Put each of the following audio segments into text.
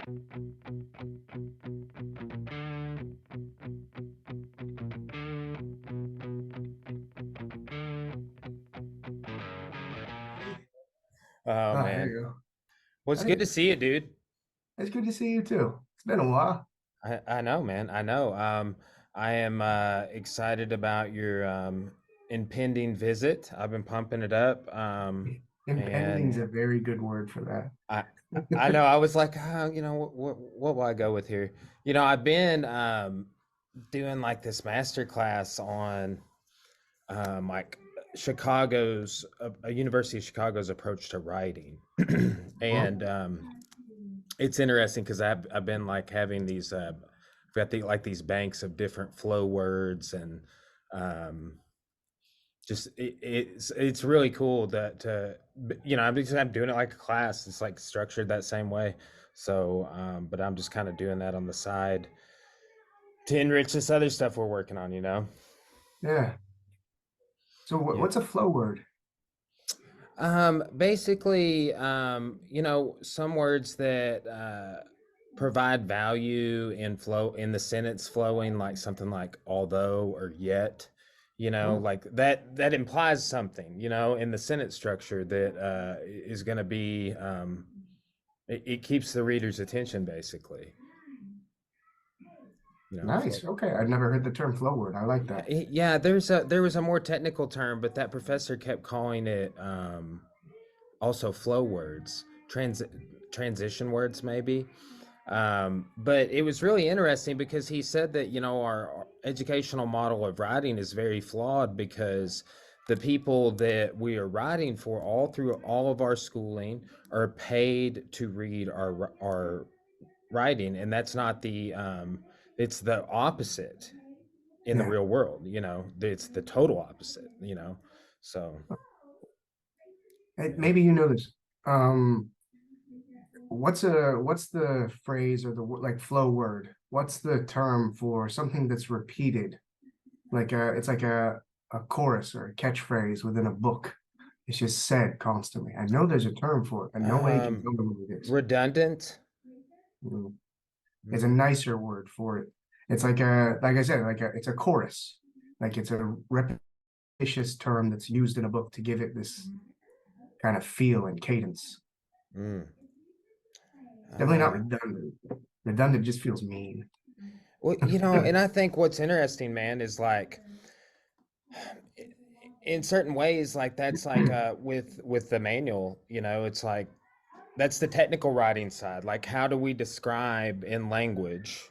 Oh There man. you go. Well, it's good to Hey, see you, dude. it's good to see you too. It's been a while. I know, man. I know. I am excited about your impending visit. I've been pumping it up. Impending is And a very good word for I I that. know I was like, what will I go with here? I've been doing like this master class on like Chicago's a University of Chicago's approach to writing. Well, And it's interesting because I've been like having these I've got like these banks of different flow words and um just it's really cool that I'm doing it like a class. It's like structured that same way. So but I'm just kind of doing that on the side to enrich this other stuff we're working on, yeah. So Yeah. what's a flow word? Basically, some words that provide value in flow in the sentence flowing, like something like although or yet, Oh, like that implies something, in the sentence structure that is going to be, it keeps the reader's attention, basically, flow. nice. Okay, I've never heard the term flow word. I like Yeah, that. yeah. There was a more technical term, but that professor kept calling it also flow words, transition words, maybe. But it was really interesting because he said that our educational model of writing is very flawed because the people that we are writing for all through all of our schooling are paid to read our writing, and that's not the it's the opposite in the Yeah. real world. It's the total opposite. So yeah. Maybe you know this. Um, what's the phrase or the like flow word? What's the term for something that's repeated? Like it's like a chorus or a catchphrase within a book. It's just said constantly. I know there's a term for it, and nobody can um tell me what it is. Redundant. Mm. It's a Mm. nicer word for it. It's like I said, it's a chorus. Like it's a repetitious term that's used in a book to give it this kind of feel and cadence. Mm. Definitely not Um, redundant. Redundant just feels mean. well, and I think what's interesting, man, is like in certain ways, like that's like with the manual, it's like that's the technical writing side. Like, how do we describe in language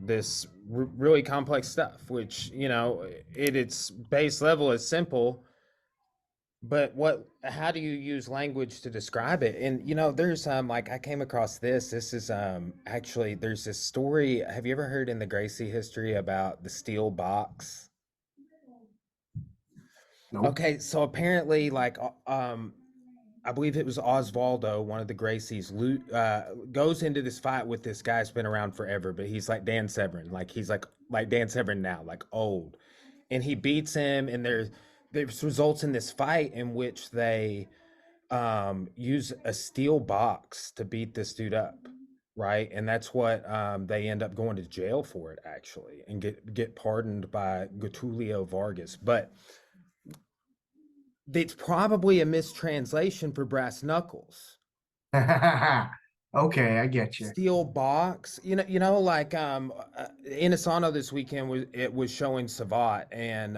this really complex stuff, which at its base level is simple, but how do you use language to describe it? And there's like I came across this is actually there's this story. Have you ever heard in the Gracie history about the steel box? Nope. Okay, so apparently, like, I believe it was Osvaldo, one of the Gracies, goes into this fight with this guy who's been around forever, but he's like Dan Severn, like he's like Dan Severn now, like old, and he beats him, and there's results in this fight in which they use a steel box to beat this dude up, right? And that's what they end up going to jail for it, actually, and get pardoned by Getulio Vargas, but it's probably a mistranslation for brass knuckles. Okay, I get you. Steel box, like Inasano this weekend was showing Savat, and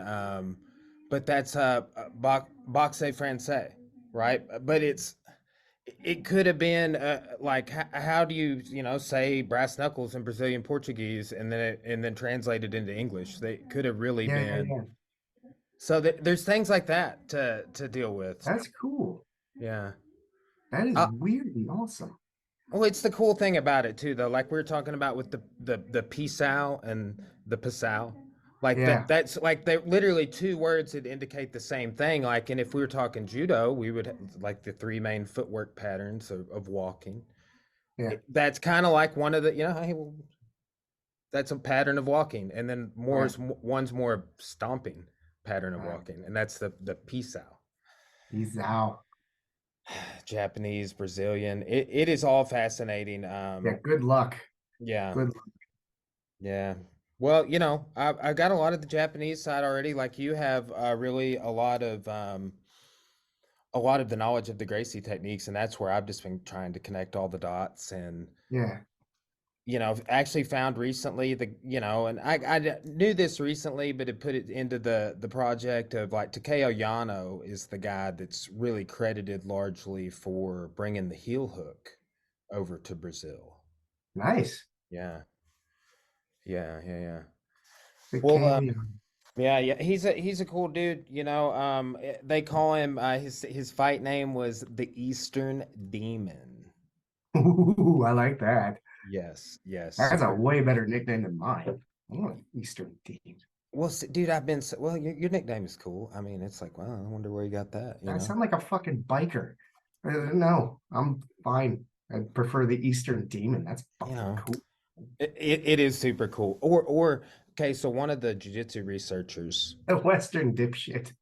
but that's boxe français, right? But it could have been like how do you say brass knuckles in Brazilian Portuguese and then translate it into English? They could have really Yeah, yeah, been. yeah. So there's things like that to deal with. That's cool. Yeah. That is Uh, weirdly awesome. well, it's the cool thing about it too, though. Like we were talking about with the pisau and the pasau, like Yeah, that's like they're literally two words that indicate the same thing. Like, and if we were talking judo, we would like the three main footwork patterns of walking. yeah. That's kind of like one of the, hey, well, that's a pattern of walking, and then Right, one's more stomping pattern of right. walking, and that's the pisau. He's out. Japanese, Brazilian. It is all fascinating. Yeah, good luck. Yeah, Good luck. yeah. Well, I've got a lot of the Japanese side already. Like you have, really a lot of the knowledge of the Gracie techniques, and that's where I've just been trying to connect all the dots. And Yeah, actually found recently and knew this recently, but it put it into the project of like Takeo Yano is the guy that's really credited largely for bringing the heel hook over to Brazil. nice. Yeah, yeah. The Well, KO. yeah, he's a cool dude. They call him his fight name was the Eastern Demon. Ooh, I like that. Yes, That's a super. way better nickname than mine. I want Eastern team. Well, dude, well. Your nickname is cool. I mean, it's like, wow, I wonder where you got that. I sound like a fucking biker. No, I'm fine. I prefer the Eastern Demon. That's You fucking know, cool. it is super cool. Or okay, so one of the jujitsu researchers, The Western dipshit.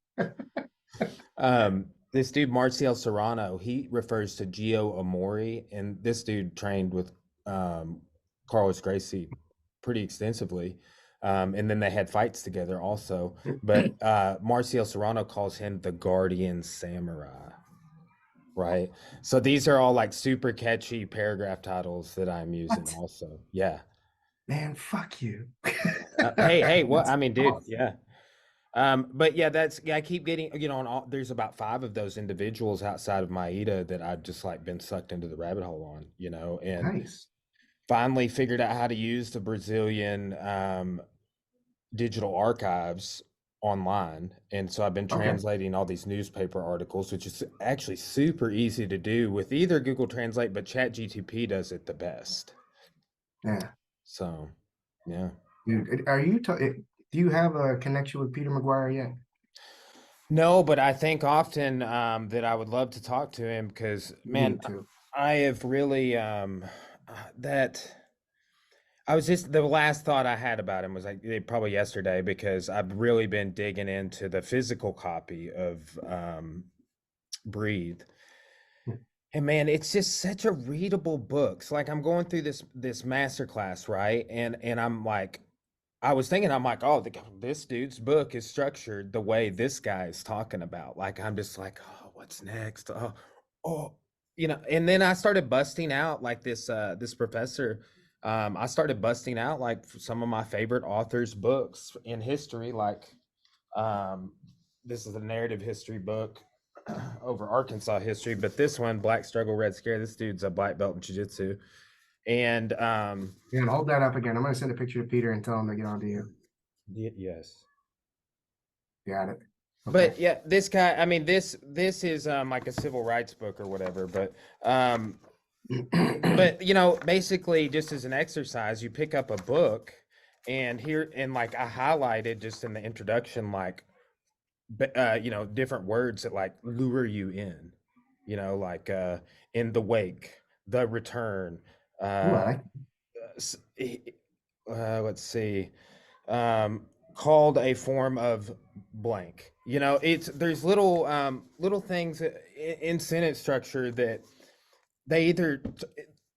this dude Marcial Serrano, he refers to Gio Amori, and this dude trained with um, Carlos Gracie pretty extensively. And then they had fights together also. But Marcial Serrano calls him the Guardian Samurai. Right. So these are all like super catchy paragraph titles that I'm using What? also. Yeah. Man, fuck you. Hey, what? That's I mean, dude, awesome. yeah. But yeah, I keep getting, there's about five of those individuals outside of Maeda that I've just like been sucked into the rabbit hole on, and Nice. finally figured out how to use the Brazilian digital archives online. And so I've been Okay. translating all these newspaper articles, which is actually super easy to do with either Google Translate, but ChatGTP does it the best. Yeah. So, yeah. Dude, do you have a connection with Peter McGuire yet? No, but I think often that I would love to talk to him because, You man, need to. I have really that. I was just the last thought I had about him was like probably yesterday because I've really been digging into the physical copy of Breathe. And man, it's just such a readable book. So like I'm going through this master class, right? And I'm like, I was thinking, I'm like, oh, this dude's book is structured the way this guy is talking about. Like, I'm just like, oh, what's next? Oh, And then I started busting out like this professor. I started busting out like some of my favorite authors' books in history. Like, um, this is a narrative history book over Arkansas history, but this one, Black Struggle, Red Scare. This dude's a black belt in jiu-jitsu, and Yeah, hold that up again. I'm gonna send a picture to Peter and tell him to get on to you. yes. Got it. Okay. But yeah, this guy, I mean, this is like a civil rights book or whatever, um but basically just as an exercise, you pick up a book and here and like I highlighted just in the introduction like different words that like lure you in, like in the wake, the return, Ooh, I uh like let's see, called a form of blank. It's there's little things in sentence structure that they either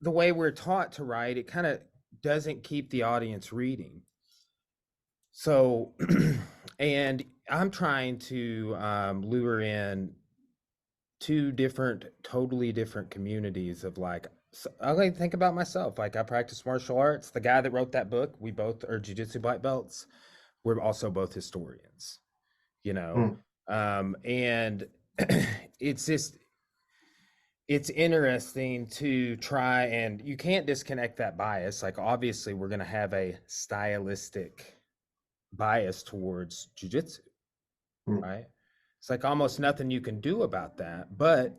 the way we're taught to write, it kind of doesn't keep the audience reading. So, and I'm trying to lure in two different, totally different communities of like, I like think about myself. Like I practice martial arts. The guy that wrote that book, we both are jujitsu black belts. We're also both historians, you know, Hmm. and it's just it's interesting to try and you can't disconnect that bias. Like obviously, we're going to have a stylistic bias towards jujitsu, Hmm. right? It's like almost nothing you can do about that. But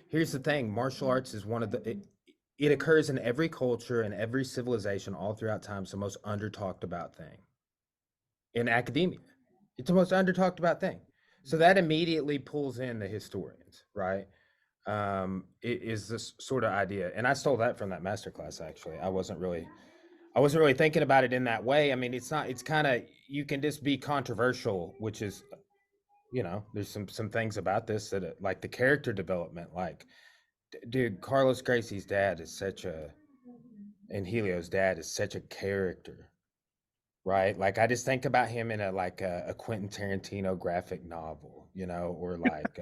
here's the thing: martial arts is one of it occurs in every culture and every civilization all throughout time. It's the most under talked about thing in academia. It's the most under talked about thing. So that immediately pulls in the historians, right? It is this sort of idea, and I stole that from that masterclass. Actually, I wasn't really thinking about it in that way. I mean, it's not. It's kind of you can just be controversial, which is there's some things about this that like the character development, like dude, Carlos Gracie's dad is such a and Helio's dad is such a character, right? Like I just think about him in a Quentin Tarantino graphic novel, or like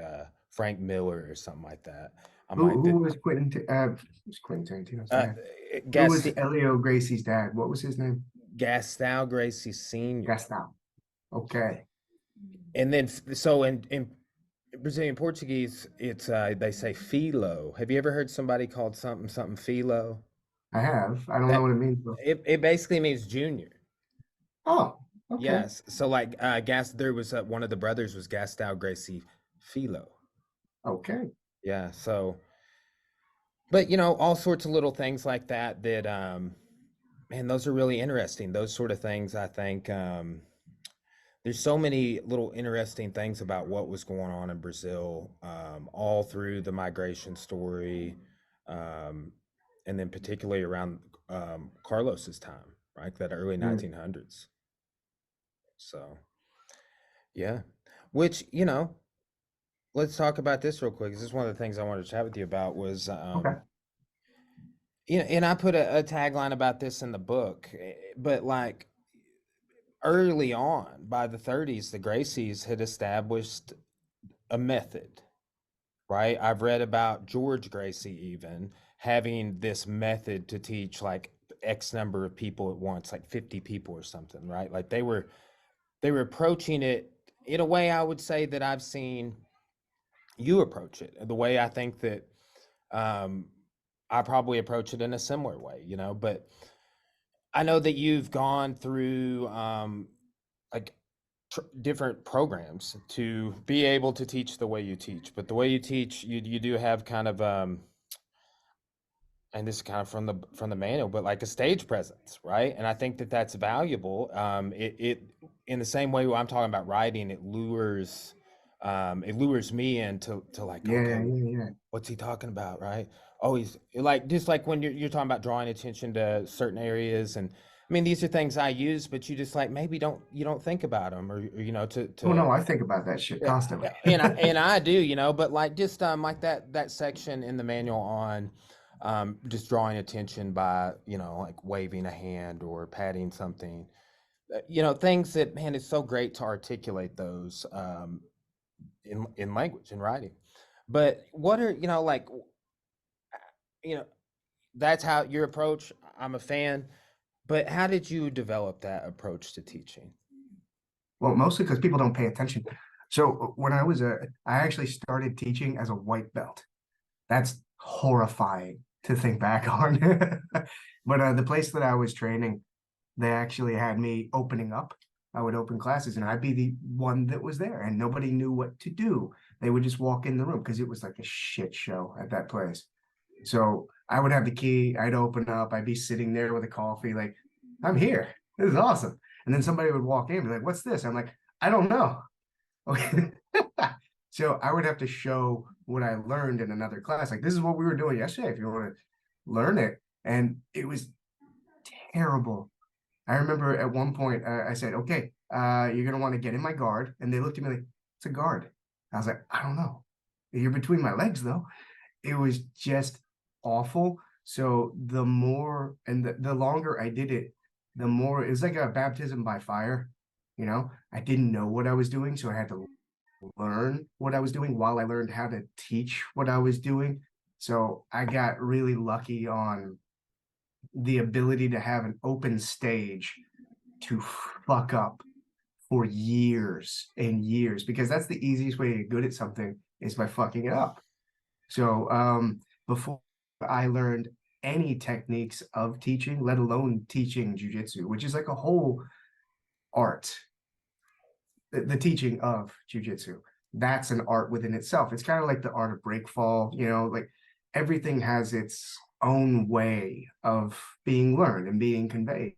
Frank Miller or something like that. I'm like Who that. was who's Quentin Tarantino's Uh, dad? Who was Gast- Elio Gracie's dad? What was his name? Gaston Gracie Senior, Gaston. Okay. and then so in Brazilian Portuguese, it's they say Filo. Have you ever heard somebody called something something Filo? I have. I don't know That what it means though. it basically means junior. Oh, okay. Yes. So like there was one of the brothers was Gaston Gracie Filo. Okay. Yeah. So but all sorts of little things like that man, those are really interesting. Those sort of things, I think there's so many little interesting things about what was going on in Brazil, all through the migration story, um, and then particularly around Carlos's time, right? That early Mm, 1900s. So, yeah. Which, let's talk about this real quick. This is one of the things I wanted to chat with you about was, okay. and I put a tagline about this in the book, but like early on by the 30s, the Gracies had established a method, right? I've read about George Gracie even having this method to teach like X number of people at once, like 50 people or something, right? Like they were approaching it in a way I would say that I've seen you approach it. The way I think that um I probably approach it in a similar way, but I know that you've gone through like different programs to be able to teach the way you teach, but the way you teach, you do have kind of and this is kind of from the manual, but like a stage presence, right? And I think that that's valuable. It in the same way I'm talking about writing, it lures me into like, okay, Yeah, yeah, yeah. what's he talking about, right? Oh, he's like just like when you're talking about drawing attention to certain areas, and I mean these are things I use, but you just like maybe don't think about them, or to Oh to no, I think about that shit yeah, constantly. and I do, but like just like that section in the manual on just drawing attention by like waving a hand or patting something, things that, man, it's so great to articulate those in language and writing. But what are like you know that's how your approach. I'm a fan, but how did you develop that approach to teaching? Well, mostly because people don't pay attention. So when I actually started teaching as a white belt. That's horrifying to think back on. But the place that I was training, they actually had me opening up. I would open classes and I'd be the one that was there and nobody knew what to do. They would just walk in the room because it was like a shit show at that place. So I would have the key, I'd open up, I'd be sitting there with a coffee, like, I'm here. This is awesome. And then somebody would walk in and be like, what's this? I'm like, I don't know. Okay. So I would have to show what I learned in another class. Like, this is what we were doing yesterday if you want to learn it. And it was terrible. I remember at one point I said, okay, you're going to want to get in my guard. And they looked at me like, it's a guard. I was like, I don't know. You're between my legs, though. It was just awful. So the more and the longer I did it, the more it was like a baptism by fire. I didn't know what I was doing. So I had to learn what I was doing while I learned how to teach what I was doing. So I got really lucky on the ability to have an open stage to fuck up for years and years because that's the easiest way to get good at something is by fucking it up. So before I learned any techniques of teaching, let alone teaching jujitsu, which is like a whole art, the teaching of jujitsu. That's an art within itself. It's kind of like the art of breakfall, like everything has its own way of being learned and being conveyed.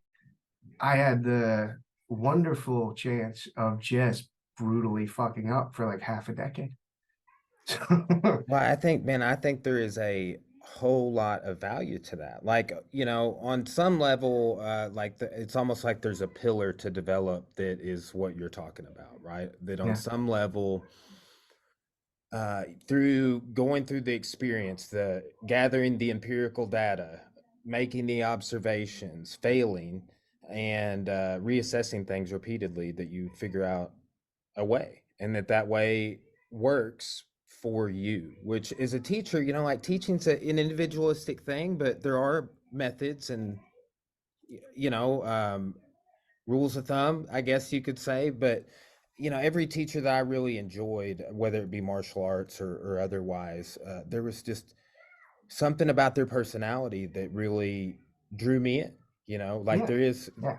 I had the wonderful chance of just brutally fucking up for like half a decade. Well, I think, man, I think there is a whole lot of value to that. Like, on some level, it's almost like there's a pillar to develop that is what you're talking about, right? That on Yeah, some level, through going through the experience, the gathering the empirical data, making the observations, failing, and reassessing things repeatedly, that you figure out a way, and that way works for you. Which, as a teacher, like, teaching's an individualistic thing, but there are methods and you know um, rules of thumb, I guess you could say. But every teacher that I really enjoyed, whether it be martial arts or otherwise, there was just something about their personality that really drew me in. Like, yeah, there is yeah,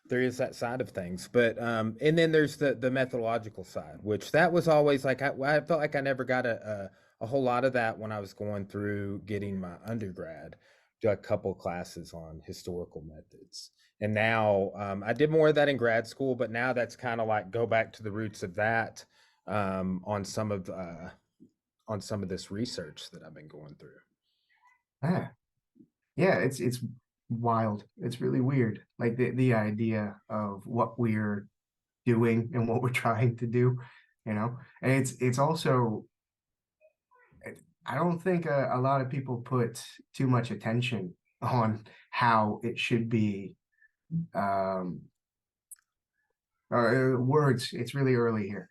that side of things. But and then there's the methodological side, which that was always like, I felt like I never got a whole lot of that when I was going through getting my undergrad. Do a couple classes on historical methods, and now I did more of that in grad school, but now that's kind of like go back to the roots of that, on some of this research that I've been going through. yeah. Yeah, it's wild. It's really weird. Like the idea of what we're doing and what we're trying to do, you know. And it's also I don't think a lot of people put too much attention on how it should be um words. It's really early here.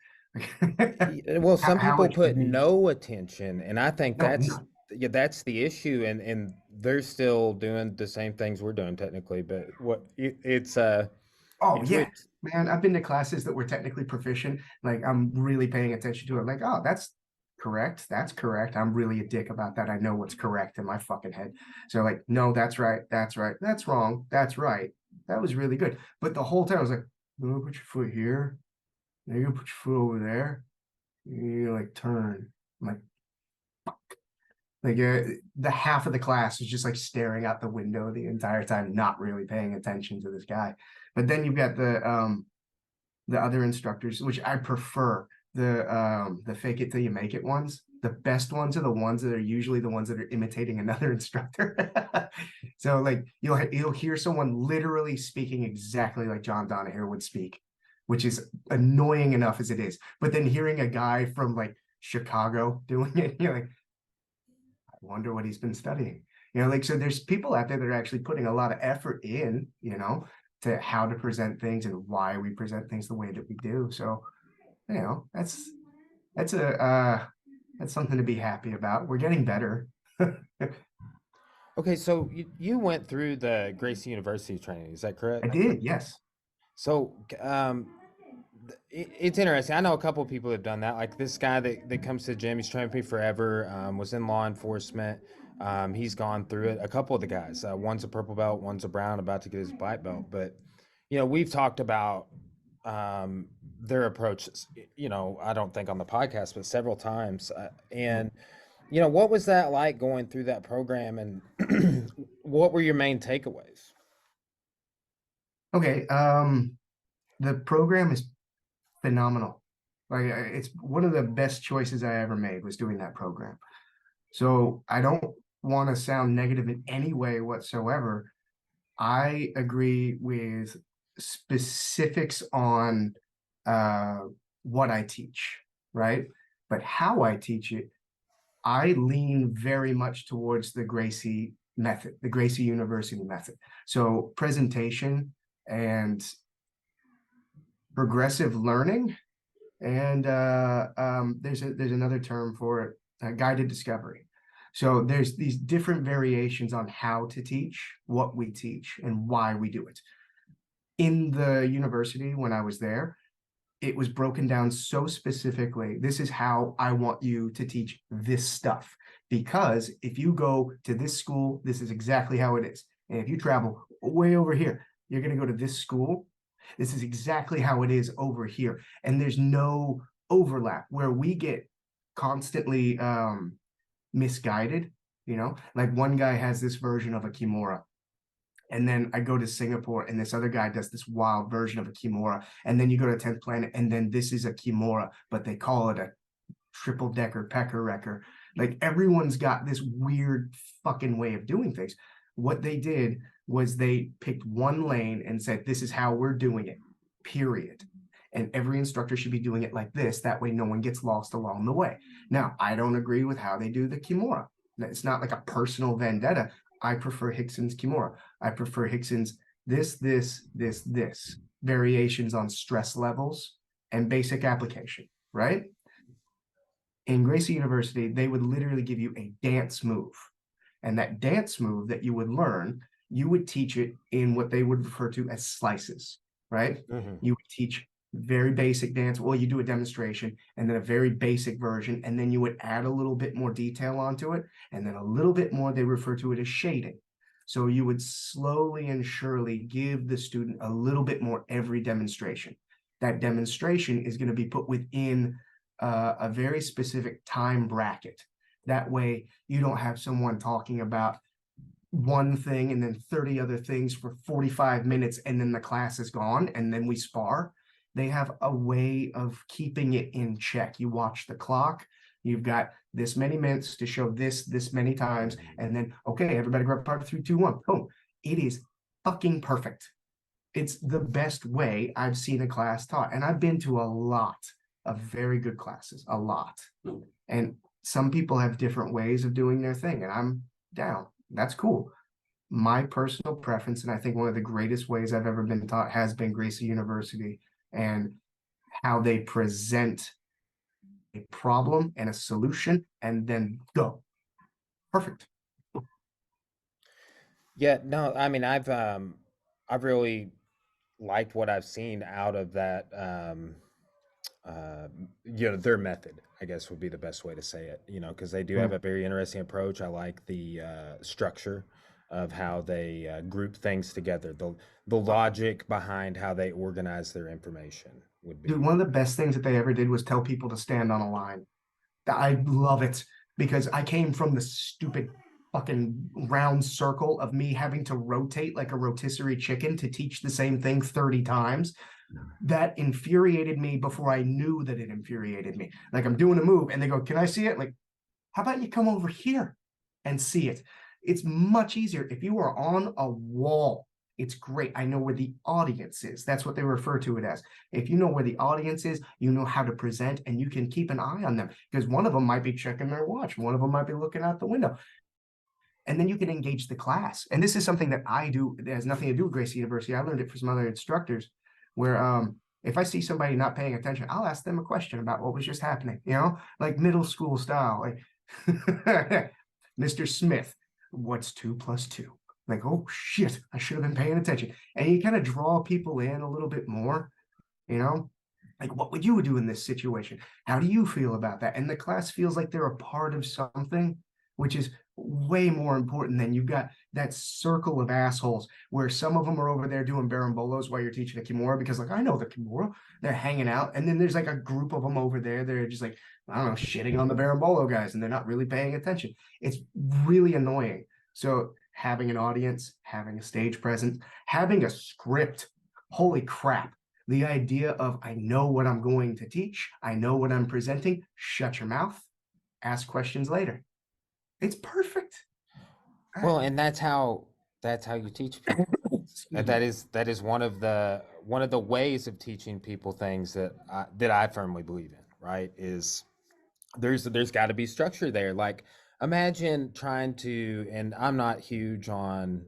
Well, how, some how people it should put be. no attention, and I think No, that's, no. yeah, that's the issue. And they're still doing the same things we're doing technically, but Oh it's yeah, weird. man. I've been to classes that were technically proficient. Like I'm really paying attention to it. Like, oh, that's correct. That's correct. I'm really a dick about that. I know what's correct in my fucking head. So like, no, that's right. That's right. That's wrong. That's right. That was really good. But the whole time I was like, no, put your foot here. Now you put your foot over there. You like turn. I'm like the half of the class is just like staring out the window the entire time, not really paying attention to this guy. But then you've got the other instructors, which I prefer, the fake it till you make it ones. The best ones are the ones that are usually the ones that are imitating another instructor. So like you'll hear someone literally speaking exactly like John Donaher would speak, which is annoying enough as it is. But then hearing a guy from like Chicago doing it, you're like, I wonder what he's been studying. Like so there's people out there that are actually putting a lot of effort in, to how to present things and why we present things the way that we do. So, that's a that's something to be happy about. We're getting better. I Okay, so you went through the Gracie University training, is that correct? did, yes. So, it's interesting. I know a couple of people have done that. Like this guy that comes to the gym, he's trained with me forever. Was in law enforcement. He's gone through it. A couple of the guys. One's a purple belt, one's a brown, about to get his black belt. But we've talked about their approaches. I don't think on the podcast, but several times. And what was that like going through that program, and what were your main takeaways? Okay. The program is phenomenal. Like it's one of the best choices I ever made was doing that program. So I don't want to sound negative in any way whatsoever. I agree with specifics on uh, what I teach, right? But how I teach it, I lean very much towards the Gracie method, the Gracie University method. So presentation and progressive learning, and there's another term for it, guided discovery. So there's these different variations on how to teach, what we teach, and why we do it. In the university when I was there, it was broken down so specifically. This is how I want you to teach this stuff. Because if you go to this school, this is exactly how it is. And if you travel way over here, you're going to go to this school. This is exactly how it is over here. And there's no overlap where we get constantly misguided. Like one guy has this version of a Kimura, and then I go to Singapore and this other guy does this wild version of a Kimura. And then you go to 10th Planet and then this is a Kimura, but they call it a triple decker pecker wrecker. Like everyone's got this weird fucking way of doing things. What they did was they picked one lane and said, this is how we're doing it, period. And every instructor should be doing it like this. That way, no one gets lost along the way. Now, I don't agree with how they do the Kimura. It's not like a personal vendetta. I prefer Hickson's Kimura. I prefer Hickson's this, variations on stress levels and basic application, right? In Gracie University, they would literally give you a dance move. And that dance move that you would learn, you would teach it in what they would refer to as slices, right? Hmm. You would teach very basic dance. Well, you do a demonstration and then a very basic version, and then you would add a little bit more detail onto it, and then a little bit more, they refer to it as shading. So you would slowly and surely give the student a little bit more every demonstration. That demonstration is going to be put within a very specific time bracket. That way, you don't have someone talking about one thing and then 30 other things for 45 minutes, and then the class is gone, and then we spar. They have a way of keeping it in check. You watch the clock. You've got this many minutes to show this many times, and then okay, everybody grab part 3, 2, 1. Boom! It is fucking perfect. It's the best way I've seen a class taught, and I've been to a lot of very good classes, a lot. And some people have different ways of doing their thing, and I'm down. That's cool. My personal preference, and I think one of the greatest ways I've ever been taught has been Gracie University, and how they present a problem and a solution and then go. Perfect. Yeah, no, I mean, I've really liked what I've seen out of that. Uh, their method, I guess, would be the best way to say it. Because they do have a Mm. very interesting approach. I like the structure of how they group things together. The logic behind how they organize their information would Dude, be. one of the best things that they ever did was tell people to stand on a line. I love it because I came from the stupid fucking round circle of me having to rotate like a rotisserie chicken to teach the same thing 30 times. That infuriated me before I knew that it infuriated me. Like I'm doing a move and they go, "Can I see it?" Like, how about you come over here and see it? It's much easier if you are on a wall. It's great. I know where the audience is. That's what they refer to it as. If you know where the audience is, you know how to present, and you can keep an eye on them because one of them might be checking their watch, one of them might be looking out the window, and then you can engage the class. And this is something that I do that has nothing to do with Gracie University. I learned it from some other instructors where if I see somebody not paying attention, I'll ask them a question about what was just happening, like middle school style. Like, Mr. Smith, what's 2 plus 2? Like, oh shit, I should have been paying attention. And you kind of draw people in a little bit more, you know? Like, what would you do in this situation? How do you feel about that? And the class feels like they're a part of something, which is way more important than you've got that circle of assholes where some of them are over there doing barambolos while you're teaching a kimura because, like, I know the kimura, they're hanging out. And then there's like a group of them over there. They're just like, I don't know, shitting on the barambolo guys and they're not really paying attention. It's really annoying. So, having an audience, having a stage presence, having a script, holy crap, the idea of I know what I'm going to teach, I know what I'm presenting, shut your mouth, ask questions later. It's perfect. Well, and that's how you teach people things. Excuse And me. that is one of the ways of teaching people things that I firmly believe in, right? Is there's got to be structure there. Like imagine trying to, and I'm not huge on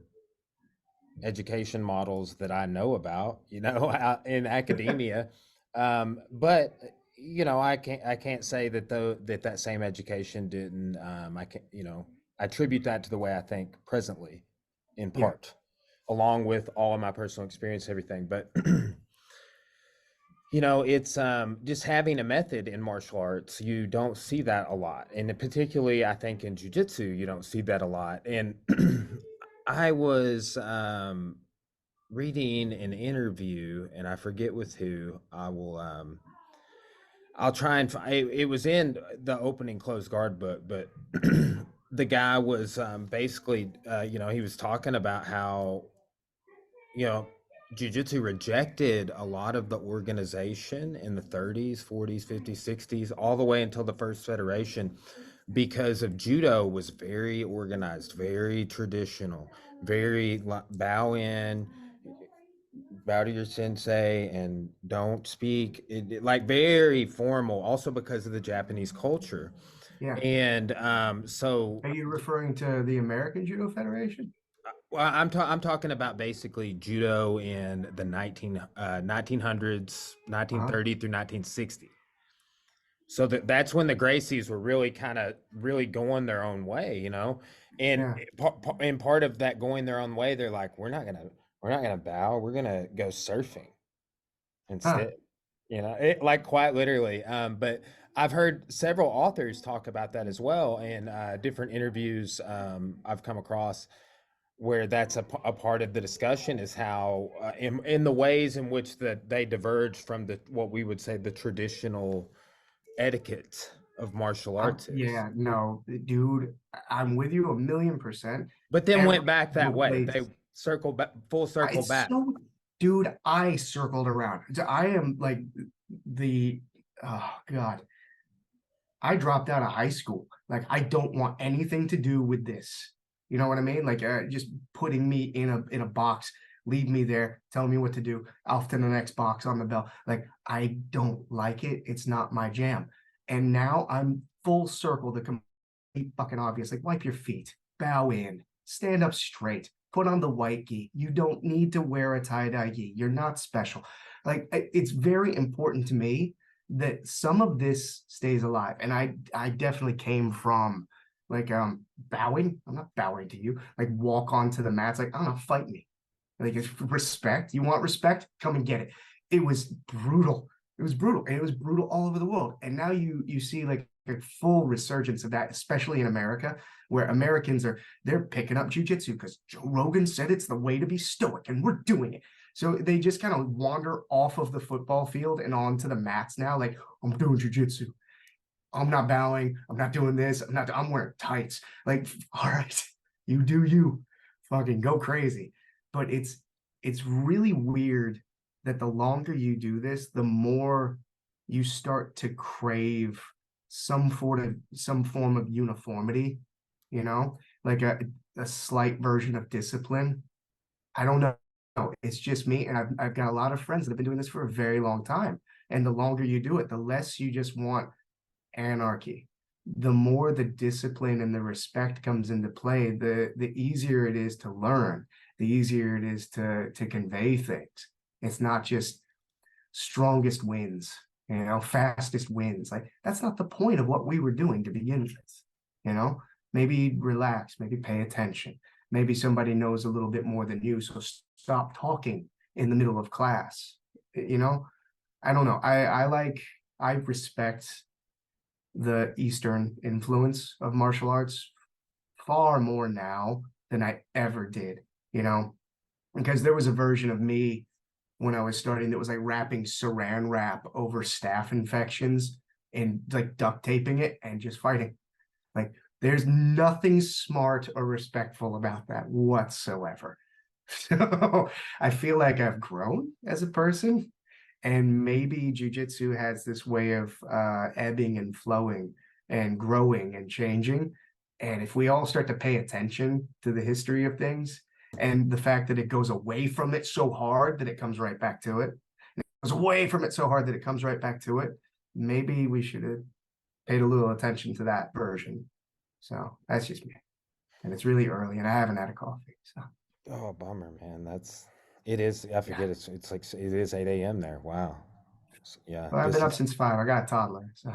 education models that I know about, out in academia. But I can't say that though that same education didn't. I can I attribute that to the way I think presently, in Yeah. part, along with all of my personal experience, everything. But it's just having a method in martial arts. You don't see that a lot, and particularly, I think in jujitsu, you don't see that a lot. And I was reading an interview, and I forget with who. I'll try and it was in the opening closed guard book, but the guy was basically he was talking about how you know jiu-jitsu rejected a lot of the organization in the 30s, 40s, 50s, 60s, all the way until the first federation, because of judo was very organized, very traditional, very bow in, bow to your sensei, and don't speak like very formal. Also because of the Japanese culture, Yeah. and Are you referring to the American Judo Federation? well, I'm talking about basically judo in the 1900s, Uh-huh. 1930 through 1960. So that's when the Gracies were really kind of really going their own way, you know. And Yeah. and part of that going their own way, they're like, we're not gonna bow, we're gonna go surfing instead, Huh. you know, it, like quite literally. But I've heard several authors talk about that as well, and different interviews I've come across where that's a part of the discussion is how in the ways in which that they diverge from the what we would say the traditional etiquette of martial arts is, Yeah, no, dude, I'm with you 1,000,000%. but then Every went back that single way. They place. circle back, full circle It's back. so, dude, I circled around. I am like the, oh God, I dropped out of high school. Like, I don't want anything to do with this. You know what I mean? Like, just putting me in a box, leave me there, tell me what to do, off to the next box on the bell. Like, I don't like it. It's not my jam. And now I'm full circle. The complete fucking obvious. Like, wipe your feet, bow in, stand up straight, put on the white gi. You don't need to wear a tie dye gi. You're not special. Like, it's very important to me that some of this stays alive. And I definitely came from like bowing. I'm not bowing to you. Like walk onto the mats. Like, I don't know, fight me. Like it's respect. You want respect? Come and get it. It was brutal. It was brutal. And it was brutal all over the world. And now you see like a full resurgence of that, especially in America, where Americans they're picking up jujitsu because Joe Rogan said it's the way to be stoic, and we're doing it. So they just kind of wander off of the football field and onto the mats now. Like, I'm doing jujitsu. I'm not bowing. I'm not doing this. I'm wearing tights. Like, all right, you do you. Fucking go crazy. But it's really weird that the longer you do this, the more you start to crave some form of uniformity, you know, like a slight version of discipline. I don't know. It's just me. And I've got a lot of friends that have been doing this for a very long time. And the longer you do it, the less you just want anarchy. The more the discipline and the respect comes into play, the easier it is to learn, the easier it is to convey things. It's not just strongest wins, fastest wins. Like that's not the point of what we were doing to begin with. You know, maybe relax, maybe pay attention. Maybe somebody knows a little bit more than you, so stop talking in the middle of class. You know, I don't know. I respect the Eastern influence of martial arts far more now than I ever did, because there was a version of me when I was starting that was like wrapping saran wrap over staph infections and like duct taping it and just fighting. Like there's nothing smart or respectful about that whatsoever. So I feel like I've grown as a person, and maybe jujitsu has this way of ebbing and flowing and growing and changing. And if we all start to pay attention to the history of things and the fact that it goes away from it so hard that it comes right back to it, it goes away from it so hard that it comes right back to it, maybe we should have paid a little attention to that version. So that's just me. And it's really early and I haven't had a coffee. So Oh, bummer, man. That's it is. I yeah. forget it's like it is 8 a.m. there. Wow. Yeah, Well, I've been this up is. since 5. I got a toddler. So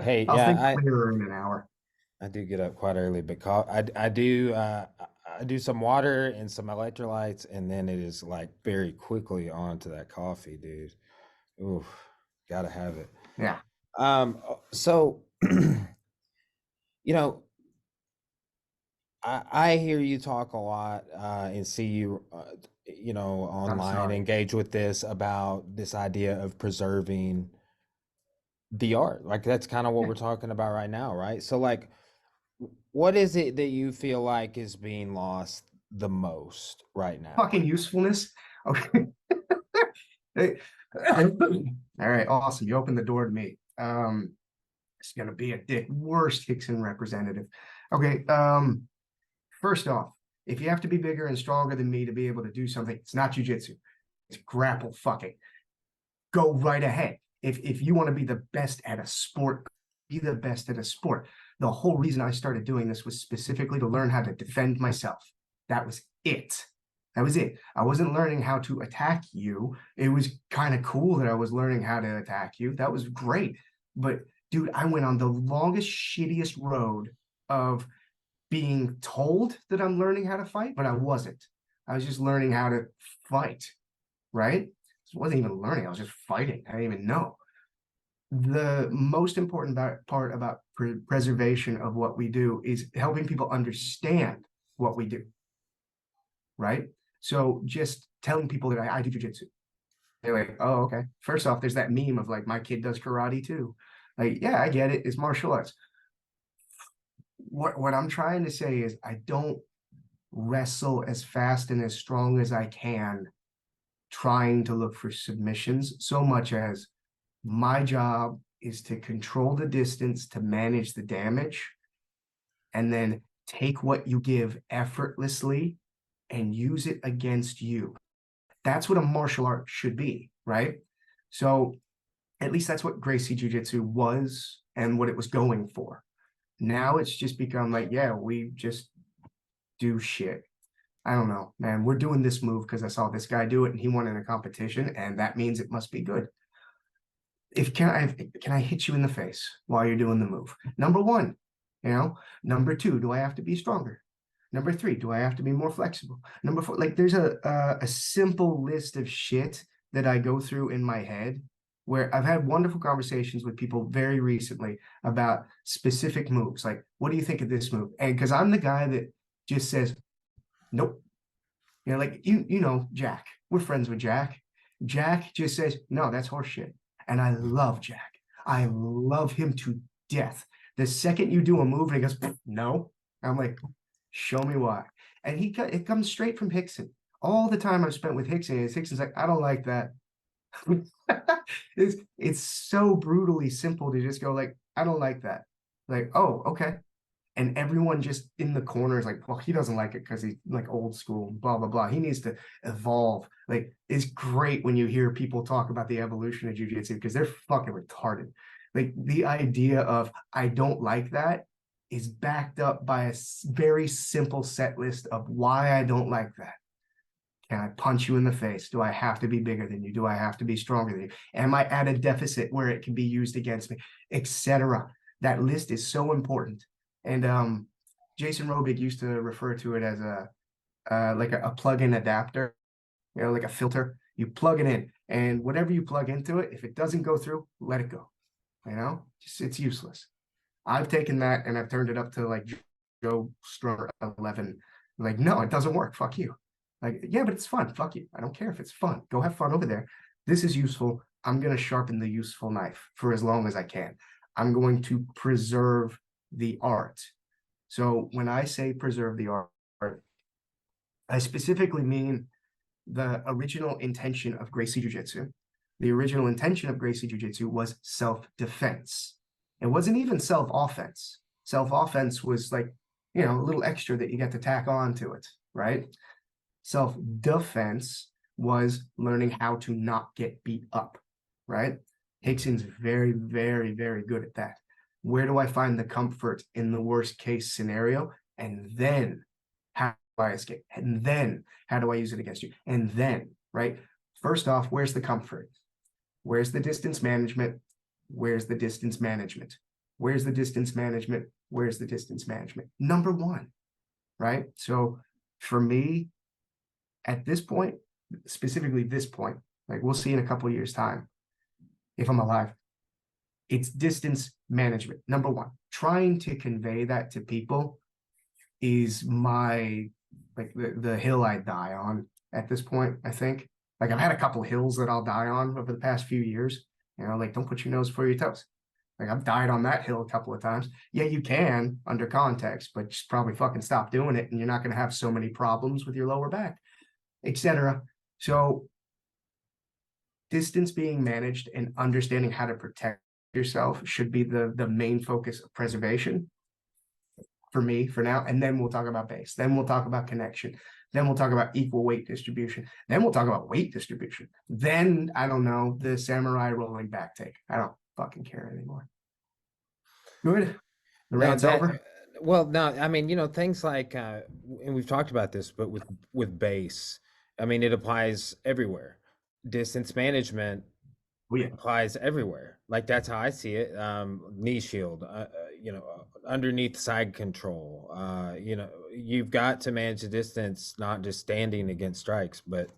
Hey, I'll yeah, think clearer in an hour. I do get up quite early, but I do I do some water and some electrolytes, and then it is like very quickly on to that coffee, dude. Oof, gotta have it. Yeah. So you know, I hear you talk a lot and see you, I'm online sorry. engage with this about this idea of preserving the art. Like that's kind of what Yeah. we're talking about right now, right? So like, what is it that you feel like is being lost the most right now? Fucking usefulness. Okay. Hey. All right. Awesome. You opened the door to me. It's gonna be a dick. Worst Hickson representative. Okay. First off, if you have to be bigger and stronger than me to be able to do something, it's not jujitsu. It's grapple fucking. Go right ahead. If you want to be the best at a sport, be the best at a sport. The whole reason I started doing this was specifically to learn how to defend myself. That was it. That was it. I wasn't learning how to attack you. It was kind of cool that I was learning how to attack you. That was great. But dude, I went on the longest, shittiest road of being told that I'm learning how to fight, but I wasn't. I was just learning how to fight, right? I wasn't even learning. I was just fighting. I didn't even know. The most important part about preservation of what we do is helping people understand what we do, right? So just telling people that I do jujitsu, they're like, oh, okay. First off, there's that meme of like, my kid does karate too. Like, yeah, I get it. It's martial arts. What I'm trying to say is I don't wrestle as fast and as strong as I can trying to look for submissions so much as my job is to control the distance to manage the damage and then take what you give effortlessly and use it against you. That's what a martial art should be, right? So at least that's what Gracie Jiu-Jitsu was and what it was going for. Now it's just become like, yeah, we just do shit. I don't know, man. We're doing this move because I saw this guy do it and he won in a competition, and that means it must be good. If can I hit you in the face while you're doing the move? Number one, you know. Number two, do I have to be stronger? Number three, do I have to be more flexible? Number four, like there's a simple list of shit that I go through in my head where I've had wonderful conversations with people very recently about specific moves. Like, what do you think of this move? And because I'm the guy that just says, nope. You know, like you know, Jack. We're friends with Jack. Jack just says, no, that's horseshit. And I love Jack. I love him to death. The second you do a move and he goes, no, I'm like, show me why. And it comes straight from Hickson. All the time I've spent with Hickson is Hickson's like, I don't like that. it's so brutally simple to just go like, I don't like that. Like, oh, okay. And everyone just in the corner is like, well, he doesn't like it because he's like old school, blah, blah, blah. He needs to evolve. Like, it's great when you hear people talk about the evolution of jujitsu because they're fucking retarded. Like, the idea of I don't like that is backed up by a very simple set list of why I don't like that. Can I punch you in the face? Do I have to be bigger than you? Do I have to be stronger than you? Am I at a deficit where it can be used against me, etc.? That list is so important. And Jason Robig used to refer to it as like a plug-in adapter, you know, like a filter. You plug it in, and whatever you plug into it, if it doesn't go through, let it go. You know, just it's useless. I've taken that and I've turned it up to like Joe Strummer 11. Like, no, it doesn't work. Fuck you. Like, yeah, but it's fun. Fuck you. I don't care if it's fun. Go have fun over there. This is useful. I'm going to sharpen the useful knife for as long as I can. I'm going to preserve the art. So when I say preserve the art, I specifically mean the original intention of Gracie Jiu-Jitsu. The original intention of Gracie Jiu-Jitsu was self-defense. It wasn't even self-offense. Self-offense was like, you know, a little extra that you get to tack on to it, right? Self-defense was learning how to not get beat up, right? Hickson's very, very, very good at that. Where do I find the comfort in the worst case scenario? And then how do I escape? And then how do I use it against you? And then, right? First off, where's the comfort? Where's the distance management? Where's the distance management? Where's the distance management? Where's the distance management? Number one, right? So for me, at this point, specifically this point, like we'll see in a couple of years' time, if I'm alive, it's distance management. Number one, trying to convey that to people is my, like the hill I die on at this point, I think. Like I've had a couple of hills that I'll die on over the past few years. You know, like don't put your nose before your toes. Like I've died on that hill a couple of times. Yeah, you can under context, but just probably fucking stop doing it and you're not going to have so many problems with your lower back, etc. So distance being managed and understanding how to protect yourself should be the main focus of preservation for me for now. And then we'll talk about base. Then we'll talk about connection. Then we'll talk about equal weight distribution. Then we'll talk about weight distribution. Then I don't know, the samurai rolling back take. I don't fucking care anymore. Good. The No, rant's that over. well, no, I mean, things like and we've talked about this, but with base, I mean, it applies everywhere. Distance management Oh yeah. applies everywhere. Like that's how I see it. Knee shield, underneath side control. You've got to manage the distance, not just standing against strikes, but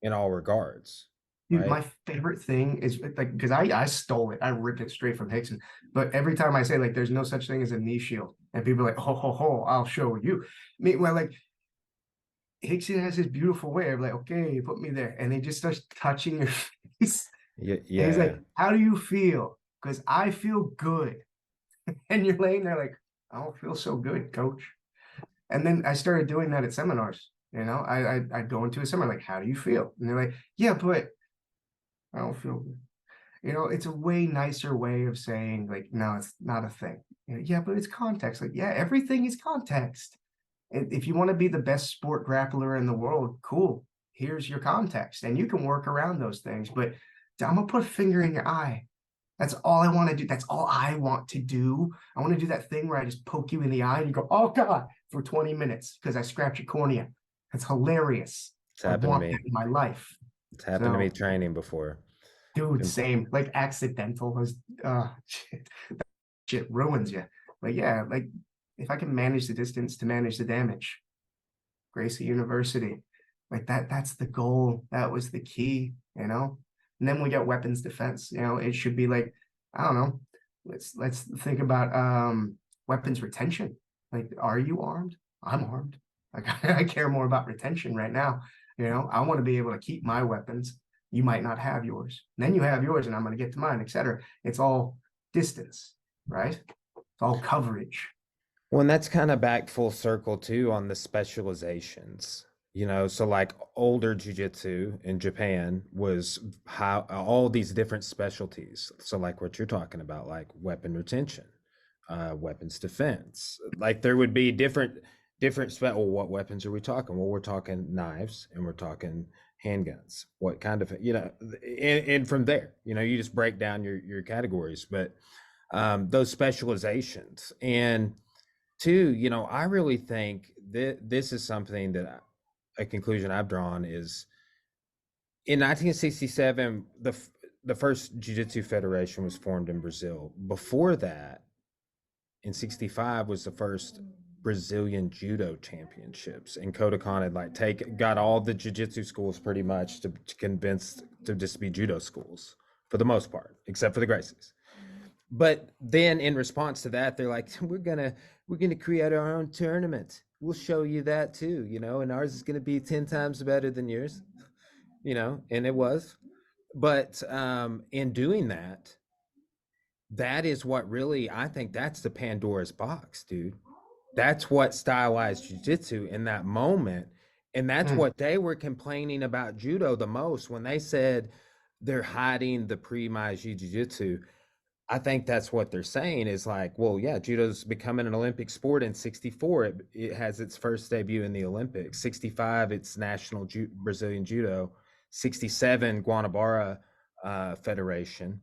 in all regards, Dude, right? my favorite thing is like because I stole it. I ripped it straight from Hickson. But every time I say like there's no such thing as a knee shield, and people are like, ho ho ho, I'll show you. Meanwhile, like Hickson has this beautiful way of like, okay, put me there. And he just starts touching your face. Yeah, And he's yeah. like, how do you feel? Because I feel good. And you're laying there like, I don't feel so good, coach. And then I started doing that at seminars. I'd go into a seminar like, how do you feel? And they're like, yeah, but I don't feel good. It's a way nicer way of saying like, no, it's not a thing. Yeah, but it's context. Like, yeah, everything is context. If you want to be the best sport grappler in the world, cool. Here's your context, and you can work around those things. But I'm gonna put a finger in your eye. That's all I want to do. That's all I want to do. I want to do that thing where I just poke you in the eye and you go, "Oh God," for 20 minutes because I scratch your cornea. That's hilarious. It's I happened to want me. that in my life. It's happened to me So, training before. dude, Com- same. Like accidental was shit. Shit ruins you. But yeah, like if I can manage the distance to manage the damage, Gracie University. Like that's the goal. That was the key. And then we got weapons defense. It should be like, I don't know. Let's think about weapons retention. Like, are you armed? I'm armed. Like I care more about retention right now. I want to be able to keep my weapons. You might not have yours. And then you have yours, and I'm going to get to mine, etc. It's all distance, right? It's all coverage. Well, and that's kind of back full circle too on the specializations. So like older jujitsu in Japan was how all these different specialties. So like what you're talking about, like weapon retention, weapons defense. Like there would be well, what weapons are we talking? Well, we're talking knives and we're talking handguns. What kind of, and from there, you just break down your categories, but those specializations. And two, I really think that this is something a conclusion I've drawn is in 1967, the first Jiu-Jitsu Federation was formed in Brazil. Before that, in 65 was the first Brazilian Judo Championships. And Kodokan had got all the Jiu-Jitsu schools pretty much to convince to just be judo schools for the most part, except for the Gracies. But then in response to that, they're like, we're gonna create our own tournament. We'll show you that too, and ours is gonna be 10 times better than yours, and it was. But in doing that, that is what really I think that's the Pandora's box, dude. That's what stylized jiu-jitsu in that moment. And that's Mm, what they were complaining about judo the most when they said they're hiding the pre-Meiji jiu-jitsu. I think that's what they're saying is like, well, yeah, judo's becoming an Olympic sport in 64. It has its first debut in the Olympics. 65, it's National Brazilian Judo. 67, Guanabara Federation.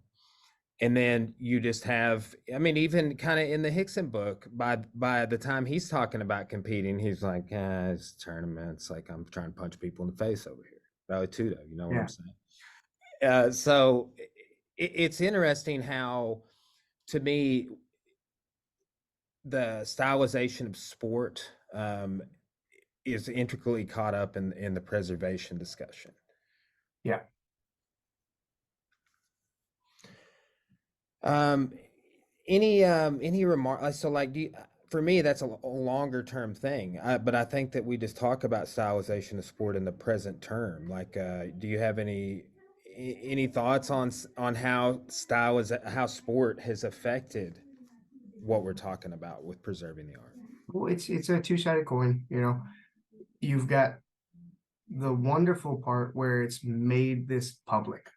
And then you just have, I mean, even kind of in the Hickson book, by the time he's talking about competing, he's like, it's tournaments. Like I'm trying to punch people in the face over here. Valley Tudo, you know what I'm yeah. saying? So it's interesting how to me the stylization of sport is intricately caught up in the preservation discussion. Yeah. Um, any remark? So like, for me, that's a longer term thing. But I think that we just talk about stylization of sport in the present term. Like, do you have any thoughts on how sport has affected what we're talking about with preserving the art? Well, it's a two-sided coin. You've got the wonderful part where it's made this public,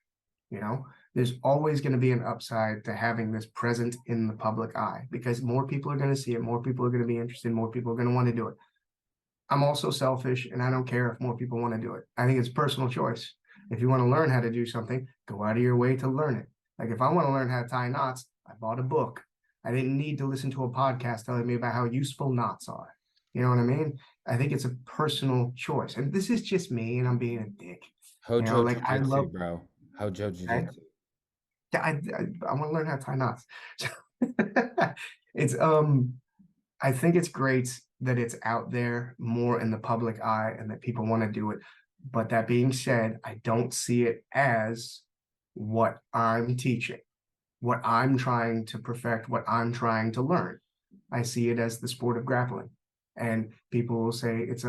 you know, There's always going to be an upside to having this present in the public eye because more people are going to see it, more people are going to be interested, more people are going to want to do it. I'm also selfish and I don't care if more people want to do it. I think it's personal choice. If you want to learn how to do something, go out of your way to learn it. Like if I want to learn how to tie knots, I bought a book. I didn't need to listen to a podcast telling me about how useful knots are. You know what I mean? I think it's a personal choice. And this is just me and I'm being a dick. You know, Hojo like I Jiu-Jitsu, love bro. Hojo I Jiu-Jitsu. I want to learn how to tie knots. It's I think it's great that it's out there more in the public eye and that people want to do it. But that being said, I don't see it as what I'm teaching, what I'm trying to perfect, what I'm trying to learn. I see it as the sport of grappling. And people will say it's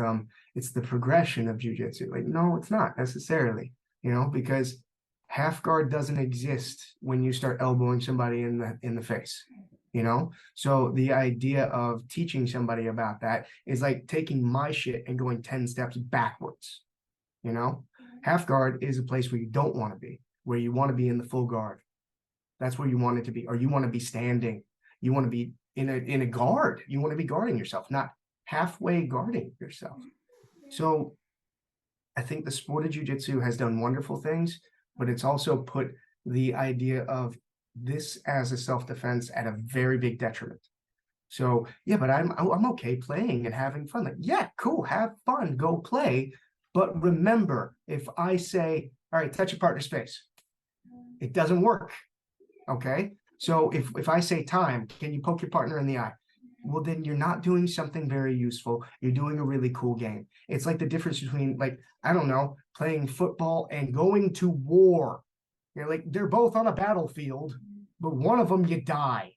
the progression of jujitsu. Like, no, it's not necessarily, because half guard doesn't exist when you start elbowing somebody in the face. So the idea of teaching somebody about that is like taking my shit and going 10 steps backwards. you know Half guard is a place where you don't want to be, where you want to be in the full guard. That's where you want it to be, or you want to be standing. You want to be in a guard. You want to be guarding yourself, not halfway guarding yourself. So I think the sport of jiu-jitsu has done wonderful things, but it's also put the idea of this as a self-defense at a very big detriment. So yeah, but I'm okay playing and having fun. Like, yeah, cool, have fun, go play. But remember, if I say, all right, touch your partner's face, it doesn't work. Okay. So if I say time, can you poke your partner in the eye? Well, then you're not doing something very useful. You're doing a really cool game. It's like the difference between, like, I don't know, playing football and going to war. You're like, they're both on a battlefield, but one of them you die.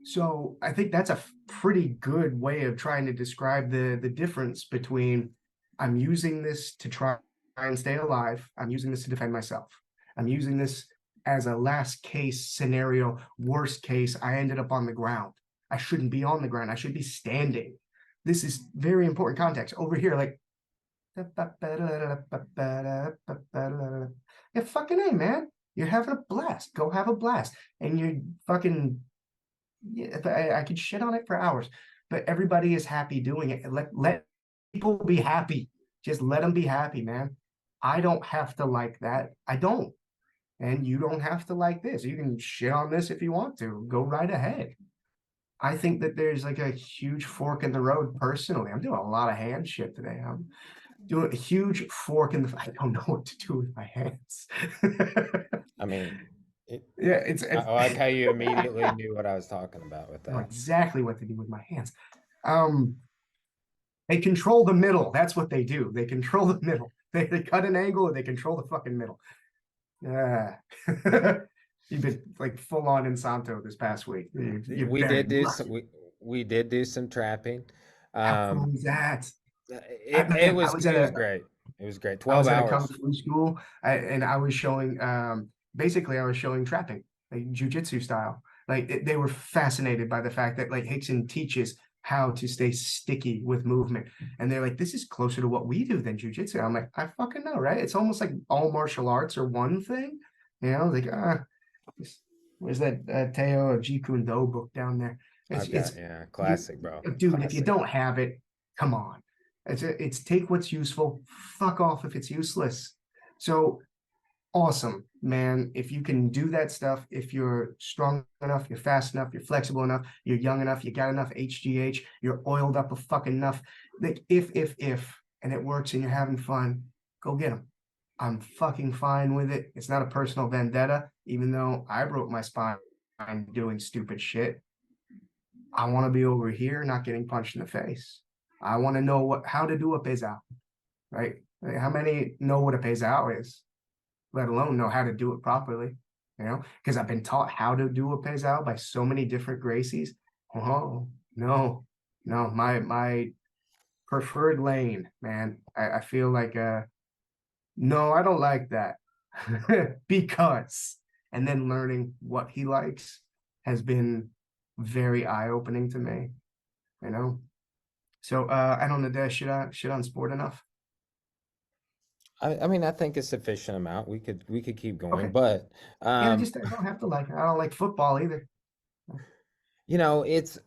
So I think that's a pretty good way of trying to describe the difference between I'm using this to try and stay alive. I'm using this to defend myself. I'm using this as a last case scenario. Worst case, I ended up on the ground. I shouldn't be on the ground. I should be standing. This is very important context. Over here, like, yeah, fucking A, man. You're having a blast. Go have a blast. And you're fucking, yeah, I could shit on it for hours, but everybody is happy doing it. Let people be happy. Just let them be happy, man. I don't have to like that. I don't. And you don't have to like this. You can shit on this if you want to. Go right ahead. I think that there's like a huge fork in the road personally. I'm doing a lot of hand shit today. I'm doing a huge fork in the. I don't know what to do with my hands. I mean, it, Yeah, I it's like how you immediately knew what I was talking about with I know that. exactly what to do with my hands. Um, they control the middle. That's what they do. They control the middle. They cut an angle and they control the fucking middle. You've been like full on Insanto this past week. You're We very did do rough. some we did do some trapping. How cool Um, is that? it Man, was great. It was great. I 12 was at a kung hours. fu school, and I was showing basically I was showing trapping, like jujitsu style. Like they were fascinated by the fact that like Hickson teaches how to stay sticky with movement, and they're like, "This is closer to what we do than jujitsu." I'm like, "I fucking know, right? It's almost like all martial arts are one thing." Like where's that Teo Jeet Kune Do book down there? I've It's got, yeah, you, classic, bro. dude. If you Classic. don't have it, come on. It's take what's useful, fuck off if it's useless. So awesome, man. If you can do that stuff, if you're strong enough, you're fast enough, you're flexible enough, you're young enough, you got enough HGH, you're oiled up a fucking enough. Like if, and it works and you're having fun, go get them. I'm fucking fine with it. It's not a personal vendetta, even though I broke my spine doing stupid shit. I want to be over here, not getting punched in the face. I want to know how to do a pesao, right? Like, how many know what a pesao is, let alone know how to do it properly? Because I've been taught how to do a pesao by so many different Gracies. Oh no, no, my preferred lane, man. I feel like no, I don't like that because, and then learning what he likes has been very eye-opening to me, you know. So I don't know, should on sport enough? I mean, I think a sufficient amount. We could keep going, Okay. but Yeah, um, I don't have to like it. I don't like football either. you know, it-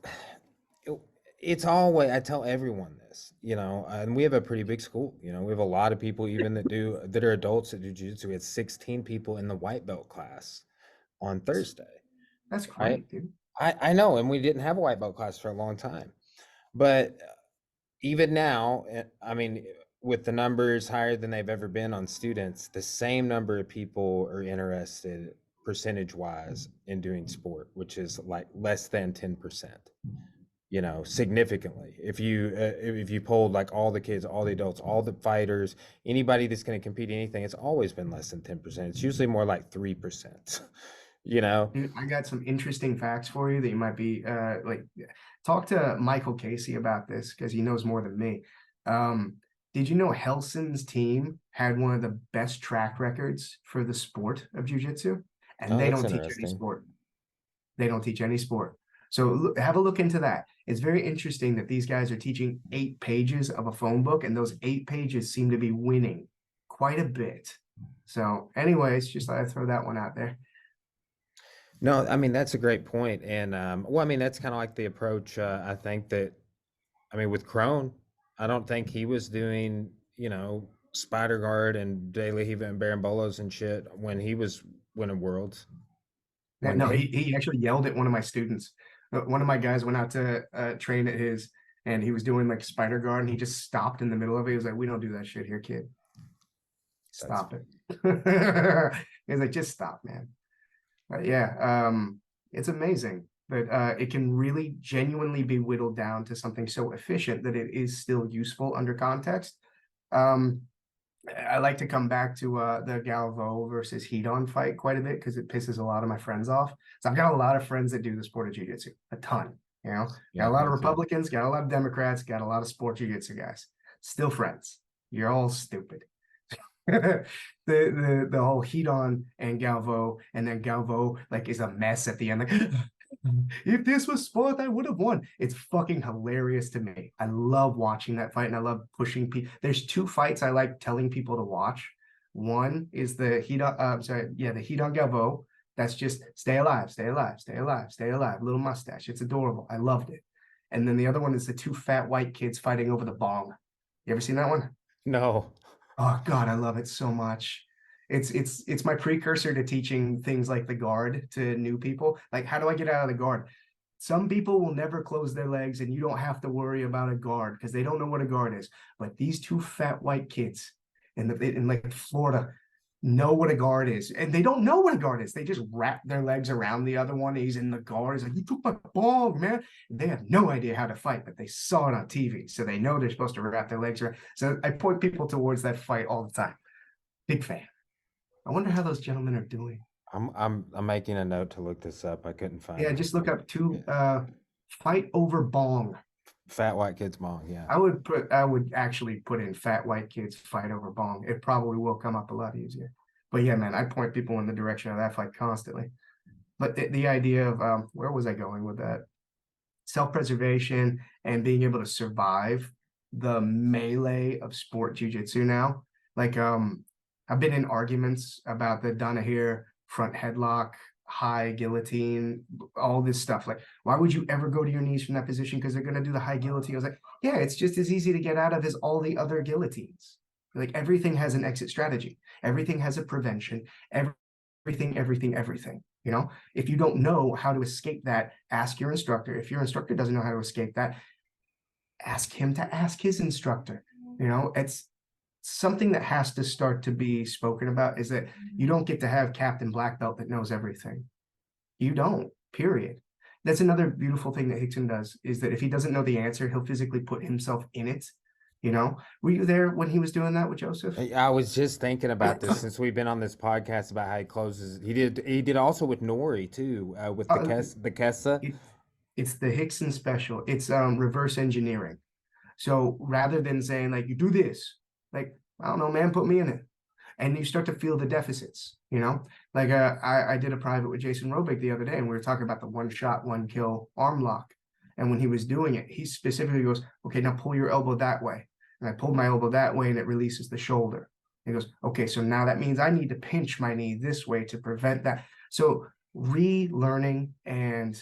it's always, I tell everyone this, and we have a pretty big school. We have a lot of people even that are adults that do jiu-jitsu. We had 16 people in the white belt class on That's Thursday, that's right? great, dude. I know, and we didn't have a white belt class for a long time. But even now, I mean, with the numbers higher than they've ever been on students, the same number of people are interested percentage wise in doing sport, which is like less than 10%, significantly. If you polled like all the kids, all the adults, all the fighters, anybody that's going to compete in anything, it's always been less than 10%. It's usually more like 3%, you know? Dude, I got some interesting facts for you that you might be like talk to Michael Casey about this because he knows more than me. Did you know Helson's team had one of the best track records for the sport of jiu-jitsu? And Oh, they that's don't teach any interesting. sport. They don't teach any sport. So have a look into that. It's very interesting that these guys are teaching 8 pages of a phone book, and those 8 pages seem to be winning quite a bit. So, anyways, just thought I'd throw that one out there. No, I mean that's a great point, and well, I mean that's kind of like the approach. I think that, I mean, with Crone, I don't think he was doing, Spider Guard and De La Riva and Baron Bolos and shit when he was winning worlds. When No, he, he actually yelled at one of my students. One of my guys went out to train at his, and he was doing like spider guard, and he just stopped in the middle of it. He was like, "We don't do that shit here, kid. that's Stop it." He was like, "Just stop, man." Yeah, it's amazing that it can really genuinely be whittled down to something so efficient that it is still useful under context. Um, I like to come back to the Galvo versus Hedon fight quite a bit because it pisses a lot of my friends off. So I've got a lot of friends that do the sport of jiu-jitsu, a ton. Got yeah, a lot of me too. Republicans, got a lot of Democrats, got a lot of sport jiu-jitsu guys. Still friends. You're all stupid. The whole Hedon and Galvo, and then Galvo like is a mess at the end. Like, if this was sport, I would have won. It's fucking hilarious to me. I love watching that fight, and I love pushing people. There's two fights I like telling people to watch. One is the Hedon, the Hedon Galvo. That's just stay alive, stay alive, stay alive, stay alive. Little mustache. It's adorable. I loved it. And then the other one is the two fat white kids fighting over the bong. You ever seen that one? No, Oh God, I love it so much. It's my precursor to teaching things like the guard to new people. Like, how do I get out of the guard? Some people will never close their legs, and you don't have to worry about a guard because they don't know what a guard is. But these two fat white kids in like Florida know what a guard is, and they don't know what a guard is. They just wrap their legs around the other one. He's in the guard. He's like, "You took my ball, man." They have no idea how to fight, but they saw it on TV, so they know they're supposed to wrap their legs around. So I point people towards that fight all the time. Big fan. I wonder how those gentlemen are doing. I'm making a note to look this up. I couldn't find Yeah, it. just look up two Yeah. fight over bong. Fat white kids mong, yeah. I would actually put in fat white kids fight over bong. It probably will come up a lot easier. But yeah, man, I point people in the direction of that fight constantly. But the idea of where was I going with that? Self-preservation and being able to survive the melee of sport jiu-jitsu now. Like I've been in arguments about the Donahue front headlock, high guillotine, all this stuff. Like, why would you ever go to your knees from that position? Because they're gonna do the high guillotine. I was like, yeah, it's just as easy to get out of as all the other guillotines. Like everything has an exit strategy, everything has a prevention, everything. If you don't know how to escape that, ask your instructor. If your instructor doesn't know how to escape that, ask him to ask his instructor. It's something that has to start to be spoken about is that you don't get to have Captain Black Belt that knows everything. You don't, period. That's another beautiful thing that Hickson does is that if he doesn't know the answer, he'll physically put himself in it. Were you there when he was doing that with Joseph? I was just thinking about this since we've been on this podcast about how he closes. He did also with Nori too, with the uh, Kessa. it, it's the Hickson special. It's reverse engineering. So rather than saying like you do this, like I don't know, man, put me in it, and you start to feel the deficits. Like I did a private with Jason Robick the other day, and we were talking about the one shot, one kill arm lock, and when he was doing it, he specifically goes, "Okay, now pull your elbow that way," and I pulled my elbow that way, and it releases the shoulder. He goes, okay, so now that means I need to pinch my knee this way to prevent that. So relearning and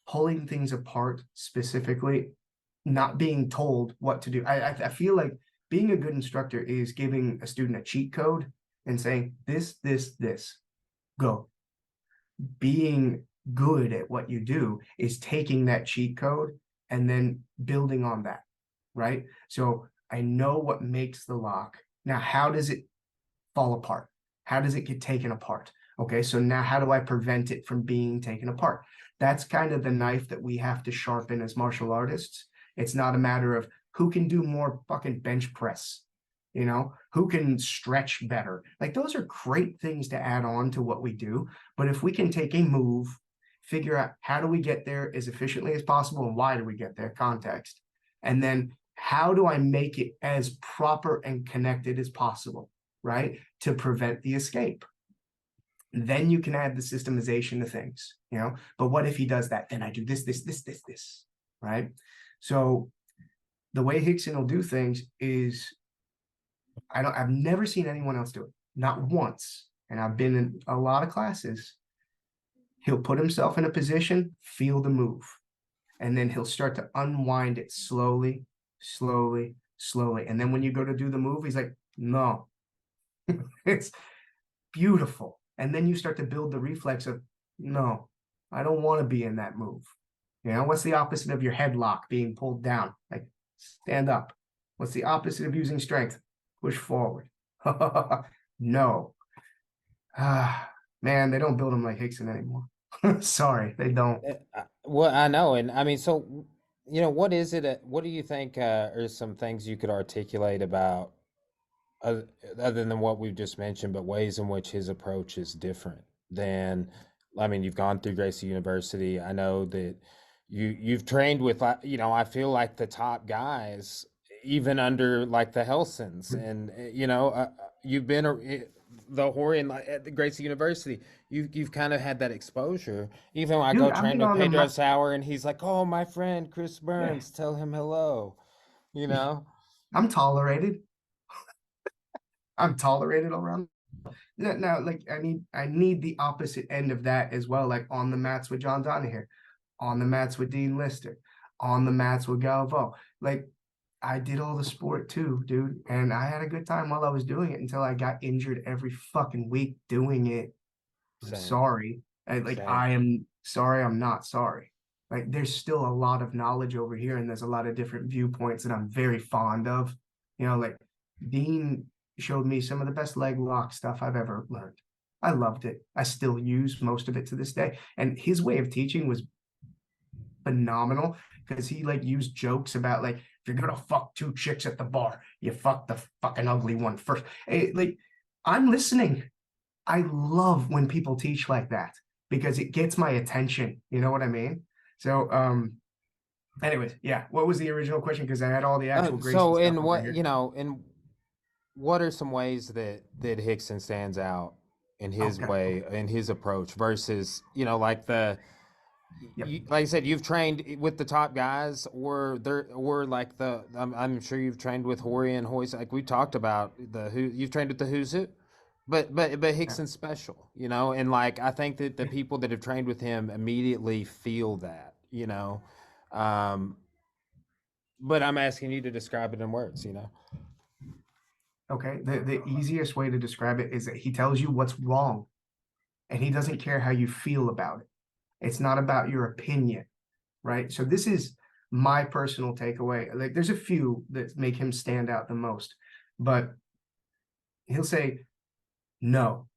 pulling things apart specifically, not being told what to do. I feel like being a good instructor is giving a student a cheat code and saying this, go. Being good at what you do is taking that cheat code and then building on that, right? So I know what makes the lock. Now, how does it fall apart? How does it get taken apart? Okay, so now how do I prevent it from being taken apart? That's kind of the knife that we have to sharpen as martial artists. It's not a matter of who can do more fucking bench press, who can stretch better. Like those are great things to add on to what we do. But if we can take a move, figure out how do we get there as efficiently as possible and why do we get there, context, and then how do I make it as proper and connected as possible, right? To prevent the escape. Then you can add the systemization to things, But what if he does that? Then I do this, right? So the way Hickson will do things is I've never seen anyone else do it, not once. And I've been in a lot of classes. He'll put himself in a position, feel the move, and then he'll start to unwind it slowly, slowly, slowly. And then when you go to do the move, he's like, no, it's beautiful. And then you start to build the reflex of, no, I don't want to be in that move. What's the opposite of your headlock being pulled down? Like stand up. What's the opposite of using strength? Push forward. No. Man, they don't build them like Hickson anymore. Sorry, they don't. Well, I know, and I mean, so what is it? What do you think are some things you could articulate about other than what we've just mentioned, but ways in which his approach is different than, I mean, you've gone through Gracie University. I know that you've trained with, I feel like the top guys, even under like the Helsons, and you've been the Horian at the Gracie University. You've kind of had that exposure. Even when I Dude, go I've train been with on the Pedro Sauer, and he's like, "Oh, my friend Chris yeah. Burns, tell him hello." You know. I'm tolerated. I'm tolerated around. Now, like I need the opposite end of that as well, like on the mats with John Donaher, on the mats with Dean Lister, on the mats with Galvo. Like I did all the sport too, dude, and I had a good time while I was doing it until I got injured every fucking week doing it. I'm Same, sorry. same. I am sorry. I'm not sorry. Like there's still a lot of knowledge over here, and there's a lot of different viewpoints that I'm very fond of. Like Dean showed me some of the best leg lock stuff I've ever learned. I loved it. I still use most of it to this day. And his way of teaching was phenomenal because he like used jokes about like if you're gonna fuck two chicks at the bar, you fuck the fucking ugly one first. Like I'm listening. I love when people teach like that because it gets my attention. You know what I mean? So, anyways, yeah. What was the original question? Because I had all the actual Gracie So, stuff in over what here. in what are some ways that Hickson stands out in his Okay. way, in his approach versus like Yep. like I said, you've trained with the top guys, or like I'm sure you've trained with Hori and Hoist. Like we talked about who you've trained with the who's who, but Yeah. Hickson's special, and like I think that the people that have trained with him immediately feel that. Um, but I'm asking you to describe it in words. Okay. The easiest way to describe it is that he tells you what's wrong and he doesn't care how you feel about it. It's not about your opinion, right? So this is my personal takeaway. Like there's a few that make him stand out the most, but he'll say no.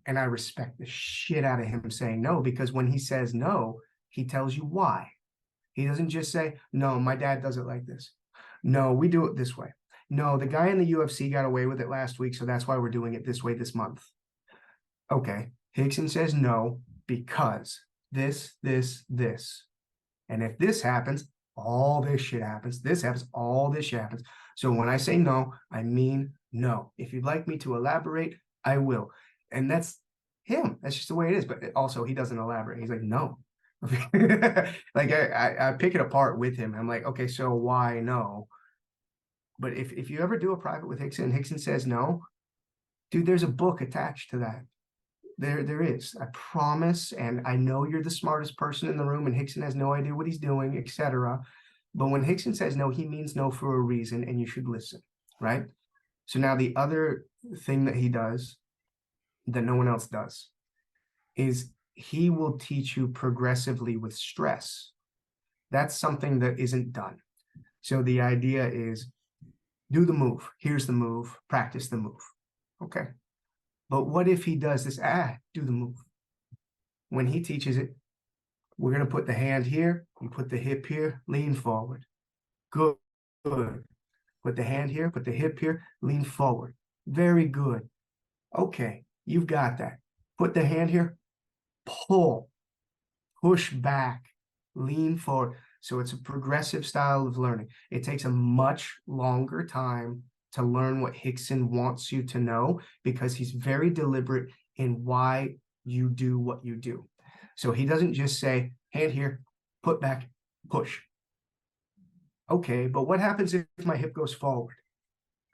And I respect the shit out of him saying no because when he says no, he tells you why. He doesn't just say, no, my dad does it like this. No, we do it this way. No, the guy in the UFC got away with it last week, so that's why we're doing it this way this month. Okay. Hickson says no because this. And if this happens, all this shit happens. This happens, all this shit happens. So when I say no, I mean no. If you'd like me to elaborate, I will. And that's him. That's just the way it is. But also, he doesn't elaborate. He's like, no. Like I pick it apart with him. I'm like, okay, so why no? But if you ever do a private with Hickson, Hickson says no, Dude, there's a book attached to that. There is. I promise. And I know you're the smartest person in the room, and Hickson has no idea what he's doing, etc. But when Hickson says no, he means no for a reason, and you should listen, right? So now the other thing that he does that no one else does is he will teach you progressively with stress. That's something that isn't done. So the idea is do the move. Here's the move. Practice the move. Okay. But what if he does this? Do the move. When he teaches it, we're going to put the hand here. You put the hip here, lean forward. Good. Good. Put the hand here, put the hip here, lean forward. Very good. Okay. You've got that. Put the hand here, pull, push back, lean forward. So it's a progressive style of learning. It takes a much longer time to learn what Hickson wants you to know because he's very deliberate in why you do what you do. So he doesn't just say, hand here, put back, push. Okay, but what happens if my hip goes forward?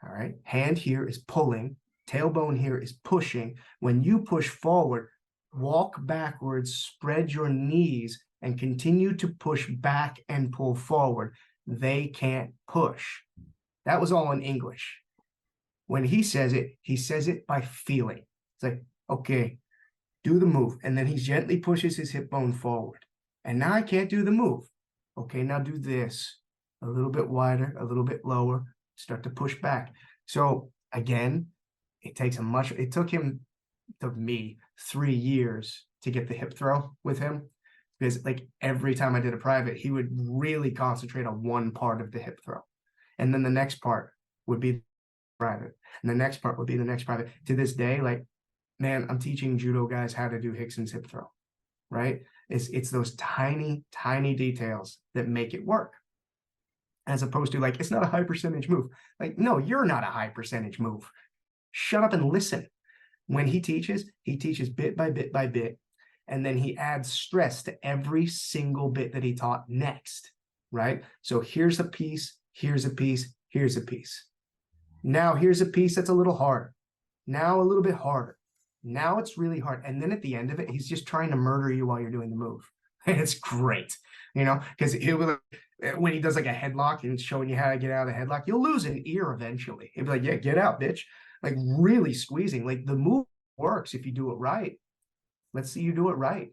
All right, hand here is pulling, tailbone here is pushing. When you push forward, walk backwards, spread your knees, and continue to push back and pull forward. They can't push. That was all in English. When he says it by feeling. It's like, okay, do the move. And then he gently pushes his hip bone forward. And now I can't do the move. Okay, now do this. A little bit wider, a little bit lower. Start to push back. So again, it took me 3 years to get the hip throw with him. Because like every time I did a private, he would really concentrate on one part of the hip throw. And then the next part would be private. And the next part would be the next private. To this day, like, man, I'm teaching judo guys how to do Hickson's hip throw, right? It's those tiny, tiny details that make it work. As opposed to like, it's not a high percentage move. Like, no, you're not a high percentage move. Shut up and listen. When he teaches bit by bit by bit. And then he adds stress to every single bit that he taught next, right? So here's a piece, here's a piece, here's a piece. Now here's a piece that's a little harder. Now a little bit harder. Now it's really hard. And then at the end of it, he's just trying to murder you while you're doing the move. And it's great, you know, because when he does like a headlock and showing you how to get out of the headlock, you'll lose an ear eventually. He'll be like, yeah, get out, bitch. Like really squeezing. Like the move works if you do it right. Let's see you do it right.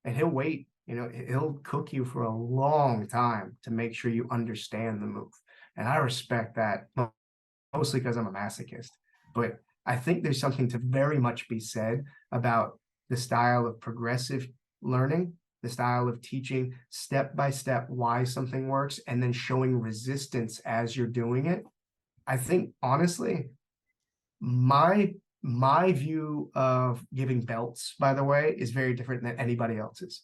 And he'll wait, you know, he'll cook you for a long time to make sure you understand the move. And I respect that mostly because I'm a masochist. But I think there's something to very much be said about the style of progressive learning, the style of teaching step by step why something works, and then showing resistance as you're doing it. I think, honestly, my view of giving belts, by the way, is very different than anybody else's.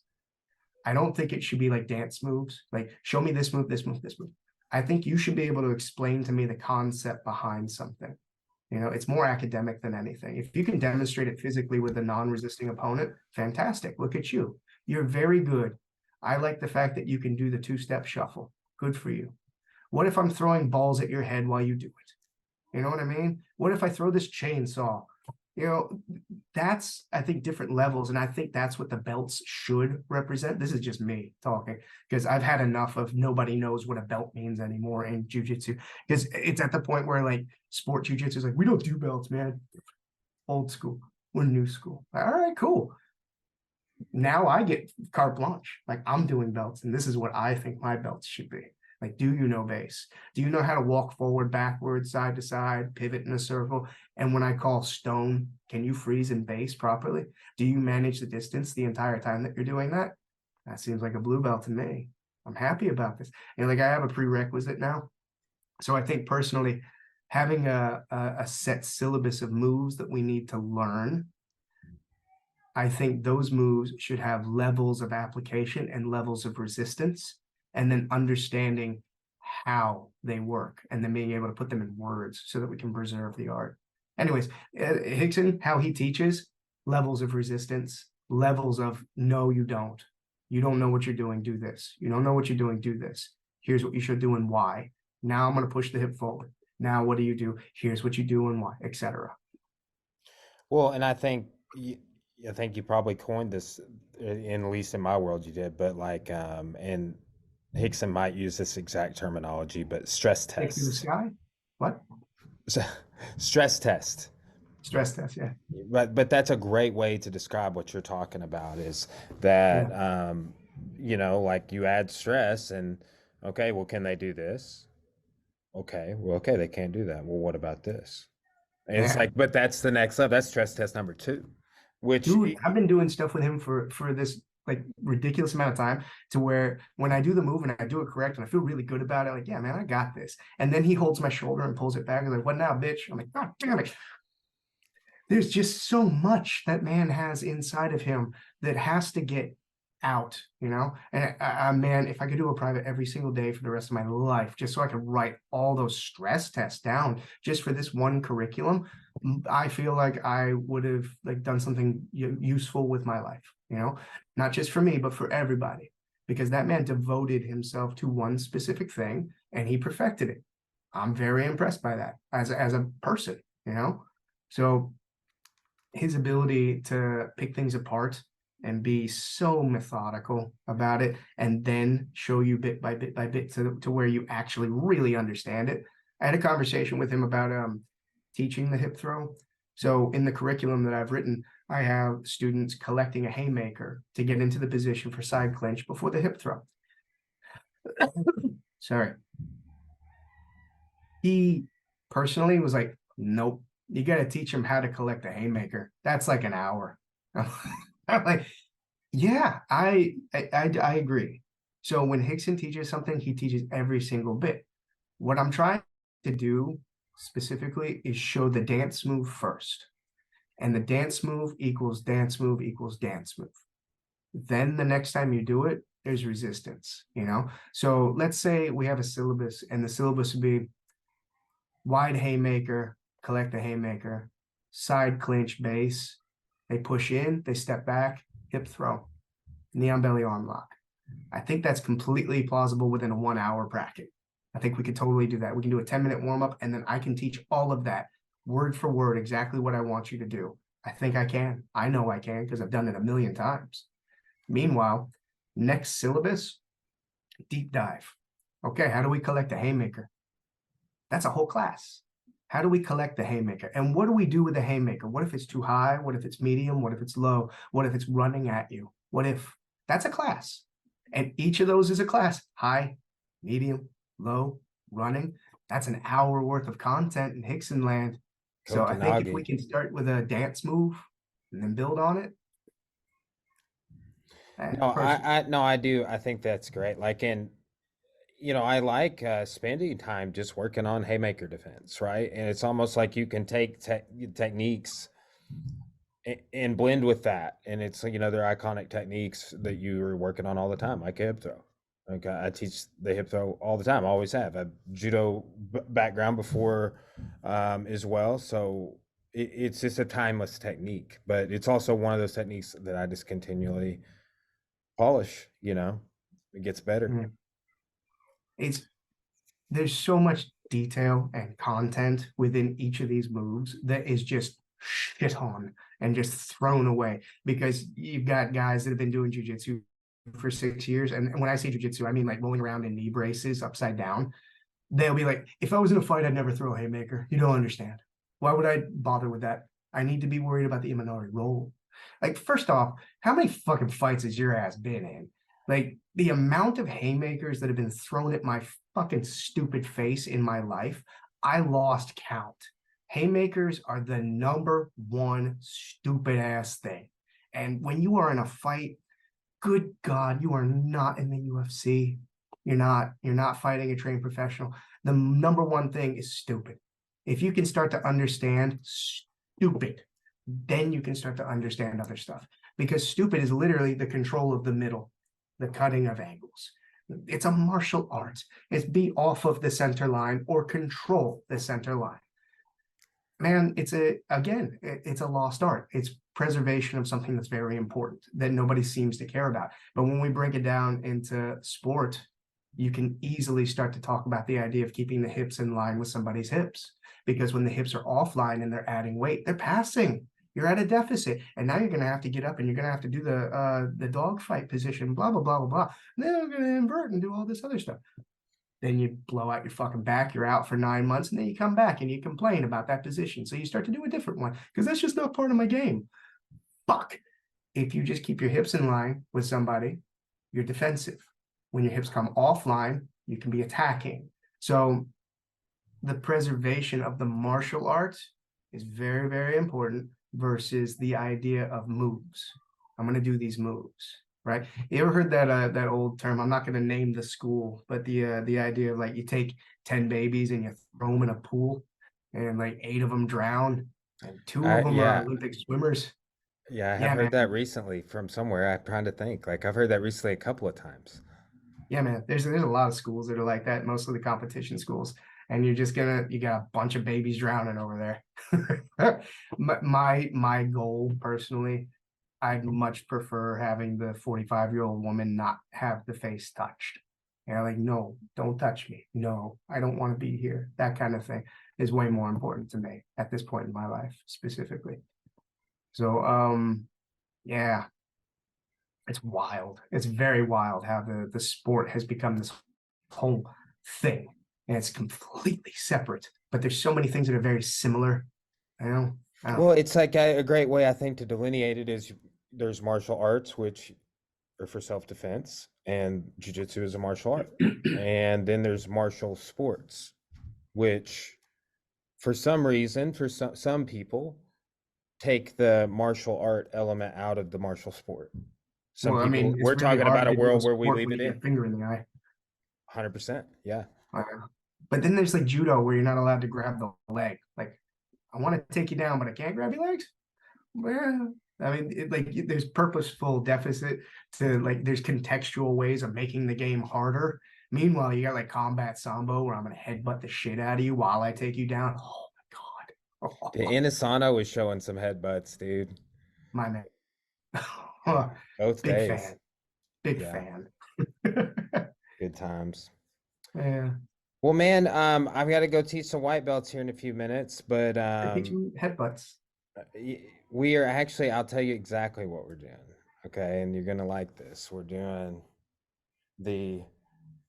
I don't think it should be like dance moves, like show me this move, this move, this move. I think you should be able to explain to me the concept behind something. You know, it's more academic than anything. If you can demonstrate it physically with a non-resisting opponent, fantastic. Look at you. You're very good. I like the fact that you can do the two-step shuffle. Good for you. What if I'm throwing balls at your head while you do it? You know what I mean? What if I throw this chainsaw? You know, that's, I think, different levels. And I think that's what the belts should represent. This is just me talking because I've had enough of nobody knows what a belt means anymore in jiu-jitsu. Because it's at the point where like sport jiu-jitsu is like, we don't do belts, man. Old school. We're new school. All right, cool. Now I get carte blanche. Like I'm doing belts and this is what I think my belts should be. Like, do you know base? Do you know how to walk forward, backwards, side to side, pivot in a circle? And when I call stone, can you freeze and base properly? Do you manage the distance the entire time that you're doing that? That seems like a blue belt to me. I'm happy about this. And like I have a prerequisite now. So I think personally, having a set syllabus of moves that we need to learn, I think those moves should have levels of application and levels of resistance, and then understanding how they work and then being able to put them in words so that we can preserve the art. Anyways, Hickson, how he teaches, levels of resistance, levels of no, you don't. You don't know what you're doing, do this. You don't know what you're doing, do this. Here's what you should do and why. Now I'm going to push the hip forward. Now what do? Here's what you do and why, etc. Well, and I think you probably coined this, in at least in my world, you did. But like, and Hickson might use this exact terminology, but stress Stick to the test, sky. What? stress test. Stress test. Yeah. But that's a great way to describe what you're talking about. Is that, Yeah. like you add stress, and okay, well, can they do this? Okay, well, okay, they can't do that. Well, what about this? And it's Yeah. like, but that's the next level. That's stress test number two, which Dude, I've been doing stuff with him for this like ridiculous amount of time to where when I do the move and I do it correct and I feel really good about it, like, yeah, man, I got this. And then he holds my shoulder and pulls it back. He's like, what now, bitch? I'm like, God damn it. There's just so much that man has inside of him that has to get out, you know? And man, if I could do a private every single day for the rest of my life, just so I could write all those stress tests down just for this one curriculum, I feel like I would have like done something useful with my life, you know, not just for me, but for everybody, because that man devoted himself to one specific thing and he perfected it. I'm very impressed by that as a person, you know? So his ability to pick things apart and be so methodical about it and then show you bit by bit by bit to where you actually really understand it. I had a conversation with him about teaching the hip throw. So in the curriculum that I've written, I have students collecting a haymaker to get into the position for side clinch before the hip throw. Sorry. He personally was like, nope, you got to teach him how to collect a haymaker. That's like an hour. I'm like, yeah, I agree. So when Hickson teaches something, he teaches every single bit. What I'm trying to do specifically is show the dance move first. And the dance move equals dance move equals dance move. Then the next time you do it, there's resistance, you know? So let's say we have a syllabus and the syllabus would be wide haymaker, collect the haymaker, side clinch base. They push in, they step back, hip throw, knee on belly arm lock. I think that's completely plausible within a 1 hour bracket. I think we could totally do that. We can do a 10-minute warm up and then I can teach all of that word for word, exactly what I want you to do. I think I can. I know I can because I've done it a million times. Meanwhile, next syllabus, deep dive. Okay, how do we collect a haymaker? That's a whole class. How do we collect the haymaker? And what do we do with the haymaker? What if it's too high? What if it's medium? What if it's low? What if it's running at you? What if that's a class? And each of those is a class: high, medium, low, running. That's an hour worth of content in Hickson land. So I think if we Kokanagi. can start with a dance move and then build on it, No, personally. no, I do. I think that's great. Like, in, I like spending time just working on haymaker defense, right? And it's almost like you can take techniques and blend with that, and it's, they're iconic techniques that you are working on all the time, like a hip throw. Like, I teach the hip throw all the time. I always have a judo background before, as well. So it's just a timeless technique, but it's also one of those techniques that I just continually polish. It gets better. Mm. It's there's so much detail and content within each of these moves that is just shit on and just thrown away because you've got guys that have been doing jujitsu for 6 years. And when I say jujitsu, I mean like rolling around in knee braces upside down. They'll be like, if I was in a fight, I'd never throw a haymaker. You don't understand. Why would I bother with that? I need to be worried about the Imanari roll. Like, first off, how many fucking fights has your ass been in? Like, the amount of haymakers that have been thrown at my fucking stupid face in my life, I lost count. Haymakers are the number one stupid ass thing. And when you are in a fight, good God, you are not in the UFC. You're not fighting a trained professional. The number one thing is stupid. If you can start to understand stupid, then you can start to understand other stuff. Because stupid is literally the control of the middle, the cutting of angles. It's a martial art. It's be off of the center line or control the center line. Man, it's a lost art. It's preservation of something that's very important that nobody seems to care about. But when we break it down into sport, you can easily start to talk about the idea of keeping the hips in line with somebody's hips. Because when the hips are offline and they're adding weight, they're passing. You're at a deficit, and now you're going to have to get up and you're going to have to do the dog fight position, blah blah blah blah blah. And then I'm going to invert and do all this other stuff. Then you blow out your fucking back. You're out for 9 months, and then you come back and you complain about that position. So you start to do a different one because that's just not part of my game. Fuck. If you just keep your hips in line with somebody, you're defensive. When your hips come offline, you can be attacking. So the preservation of the martial arts is very, very important versus the idea of moves. I'm going to do these moves, right? You ever heard that old term? I'm not going to name the school, but the idea of like you take 10 babies and you throw them in a pool, and like 8 of them drown, and 2 of them are Yeah, Olympic swimmers. yeah, I have Yeah, heard man. that recently from somewhere. I'm trying to think. Like I've heard that recently a couple of times. Yeah, man. There's a lot of schools that are like that, mostly the competition schools. And you got a bunch of babies drowning over there. My goal personally, I'd much prefer having the 45-year-old woman not have the face touched. Like, no, don't touch me. No, I don't want to be here. That kind of thing is way more important to me at this point in my life, specifically. So, yeah, it's wild. It's very wild how the sport has become this whole thing, and it's completely separate. But there's so many things that are very similar. I don't Well, know. it's like a great way I think to delineate it is there's martial arts, which are for self-defense, and jujitsu is a martial art. And then there's martial sports, which for some reason, for some people, take the martial art element out of the martial sport. Some Well, I people, mean, it's we're really talking about hard a to do a world where we sport leave when it you get in. a finger in the eye. 100%. Yeah. Uh, but then there's like judo where you're not allowed to grab the leg. Like, I want to take you down, but I can't grab your legs. Well, I mean, there's purposeful deficit to like there's contextual ways of making the game harder. Meanwhile, you got like combat sambo where I'm gonna headbutt the shit out of you while I take you down. Oh my The god, Inasano was showing some headbutts, dude. my man, Yeah. Both big days. fan, big Yeah. fan. Good times. Yeah, Well, man, I've got to go teach some white belts here in a few minutes, but I teach you headbutts. we are actually, I'll tell you exactly what we're doing. Okay. And you're going to like this. We're doing the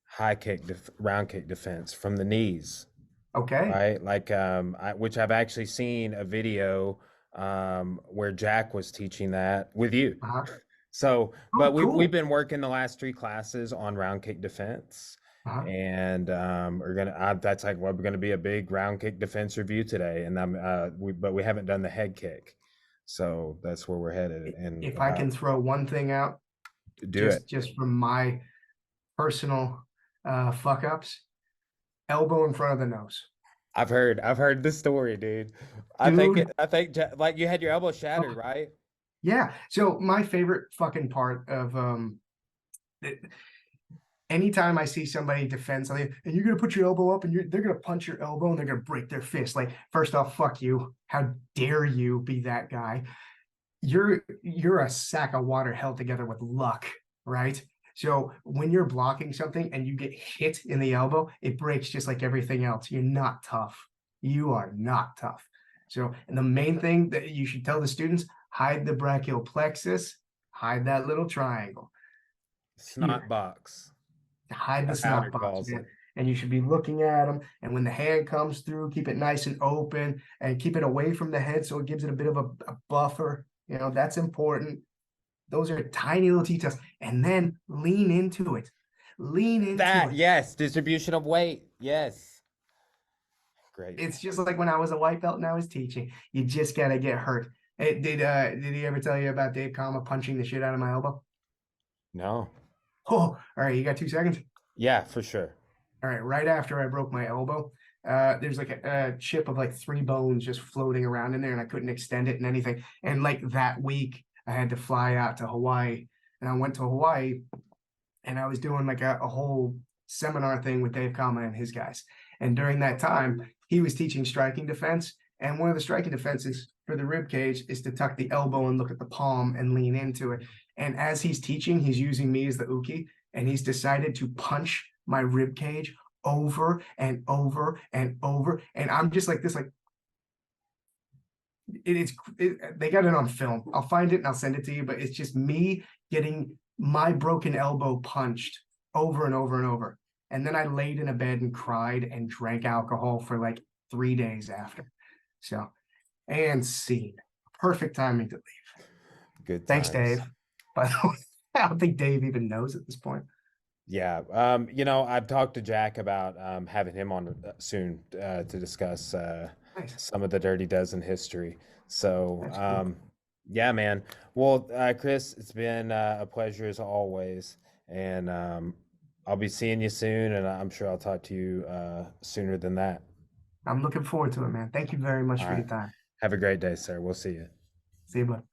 high kick, round kick defense from the knees, Okay. right? Like, which I've actually seen a video where Jack was teaching that with you. Uh-huh. So, but Oh, we've cool. been working the last 3 classes on round kick defense, Uh-huh. and we're gonna that's like what we're gonna be a big round kick defense review today, and but we haven't done the head kick, so that's where we're headed. And If I can throw one thing out, do it. just from my personal fuck ups, elbow in front of the nose. I've heard this story, dude. Dude, I think like you had your elbow shattered, oh, right? yeah. So my favorite fucking part of anytime I see somebody defend something and you're gonna put your elbow up and they're gonna punch your elbow and they're gonna break their fist. Like, first off, fuck you. How dare you be that guy? You're a sack of water held together with luck, right? So when you're blocking something and you get hit in the elbow, it breaks just like everything else. You're not tough. You are not tough. So, and the main thing that you should tell the students, hide the brachial plexus, hide that little triangle Snot here, box. hide the That's snot Howder box, calls man. it. And you should be looking at them. And when the hand comes through, keep it nice and open and keep it away from the head so it gives it a bit of a buffer. That's important. Those are tiny little details. And then lean into it. Lean into That, it. yes, distribution of weight. Yes. Great. It's just like when I was a white belt and I was teaching. You just gotta get hurt. Did he ever tell you about Dave Kama punching the shit out of my elbow? No. Oh, all right, you got 2 seconds? Yeah, for sure. All right, right after I broke my elbow, there's like a chip of like 3 bones just floating around in there, and I couldn't extend it and anything. And like that week, I had to fly out to Hawaii, and I went to Hawaii, and I was doing like a whole seminar thing with Dave Kama and his guys. And during that time, he was teaching striking defense, and one of the striking defenses for the rib cage is to tuck the elbow and look at the palm and lean into it. And as he's teaching, he's using me as the uke, and he's decided to punch my rib cage over and over and over. And I'm just like this, like, they got it on film. I'll find it and I'll send it to you. But it's just me getting my broken elbow punched over and over and over. And then I laid in a bed and cried and drank alcohol for like 3 days after. So, and scene. Perfect timing to leave. Good Thanks, times. Dave. By the way, I don't think Dave even knows at this point. Yeah. I've talked to Jack about having him on soon to discuss Nice. some of the Dirty Dozen history. So, That's cool. yeah, man. Well, Chris, it's been a pleasure as always. And I'll be seeing you soon, and I'm sure I'll talk to you sooner than that. I'm looking forward to it, man. Thank you very much All for right. your time. Have a great day, sir. We'll see you. See you, bud.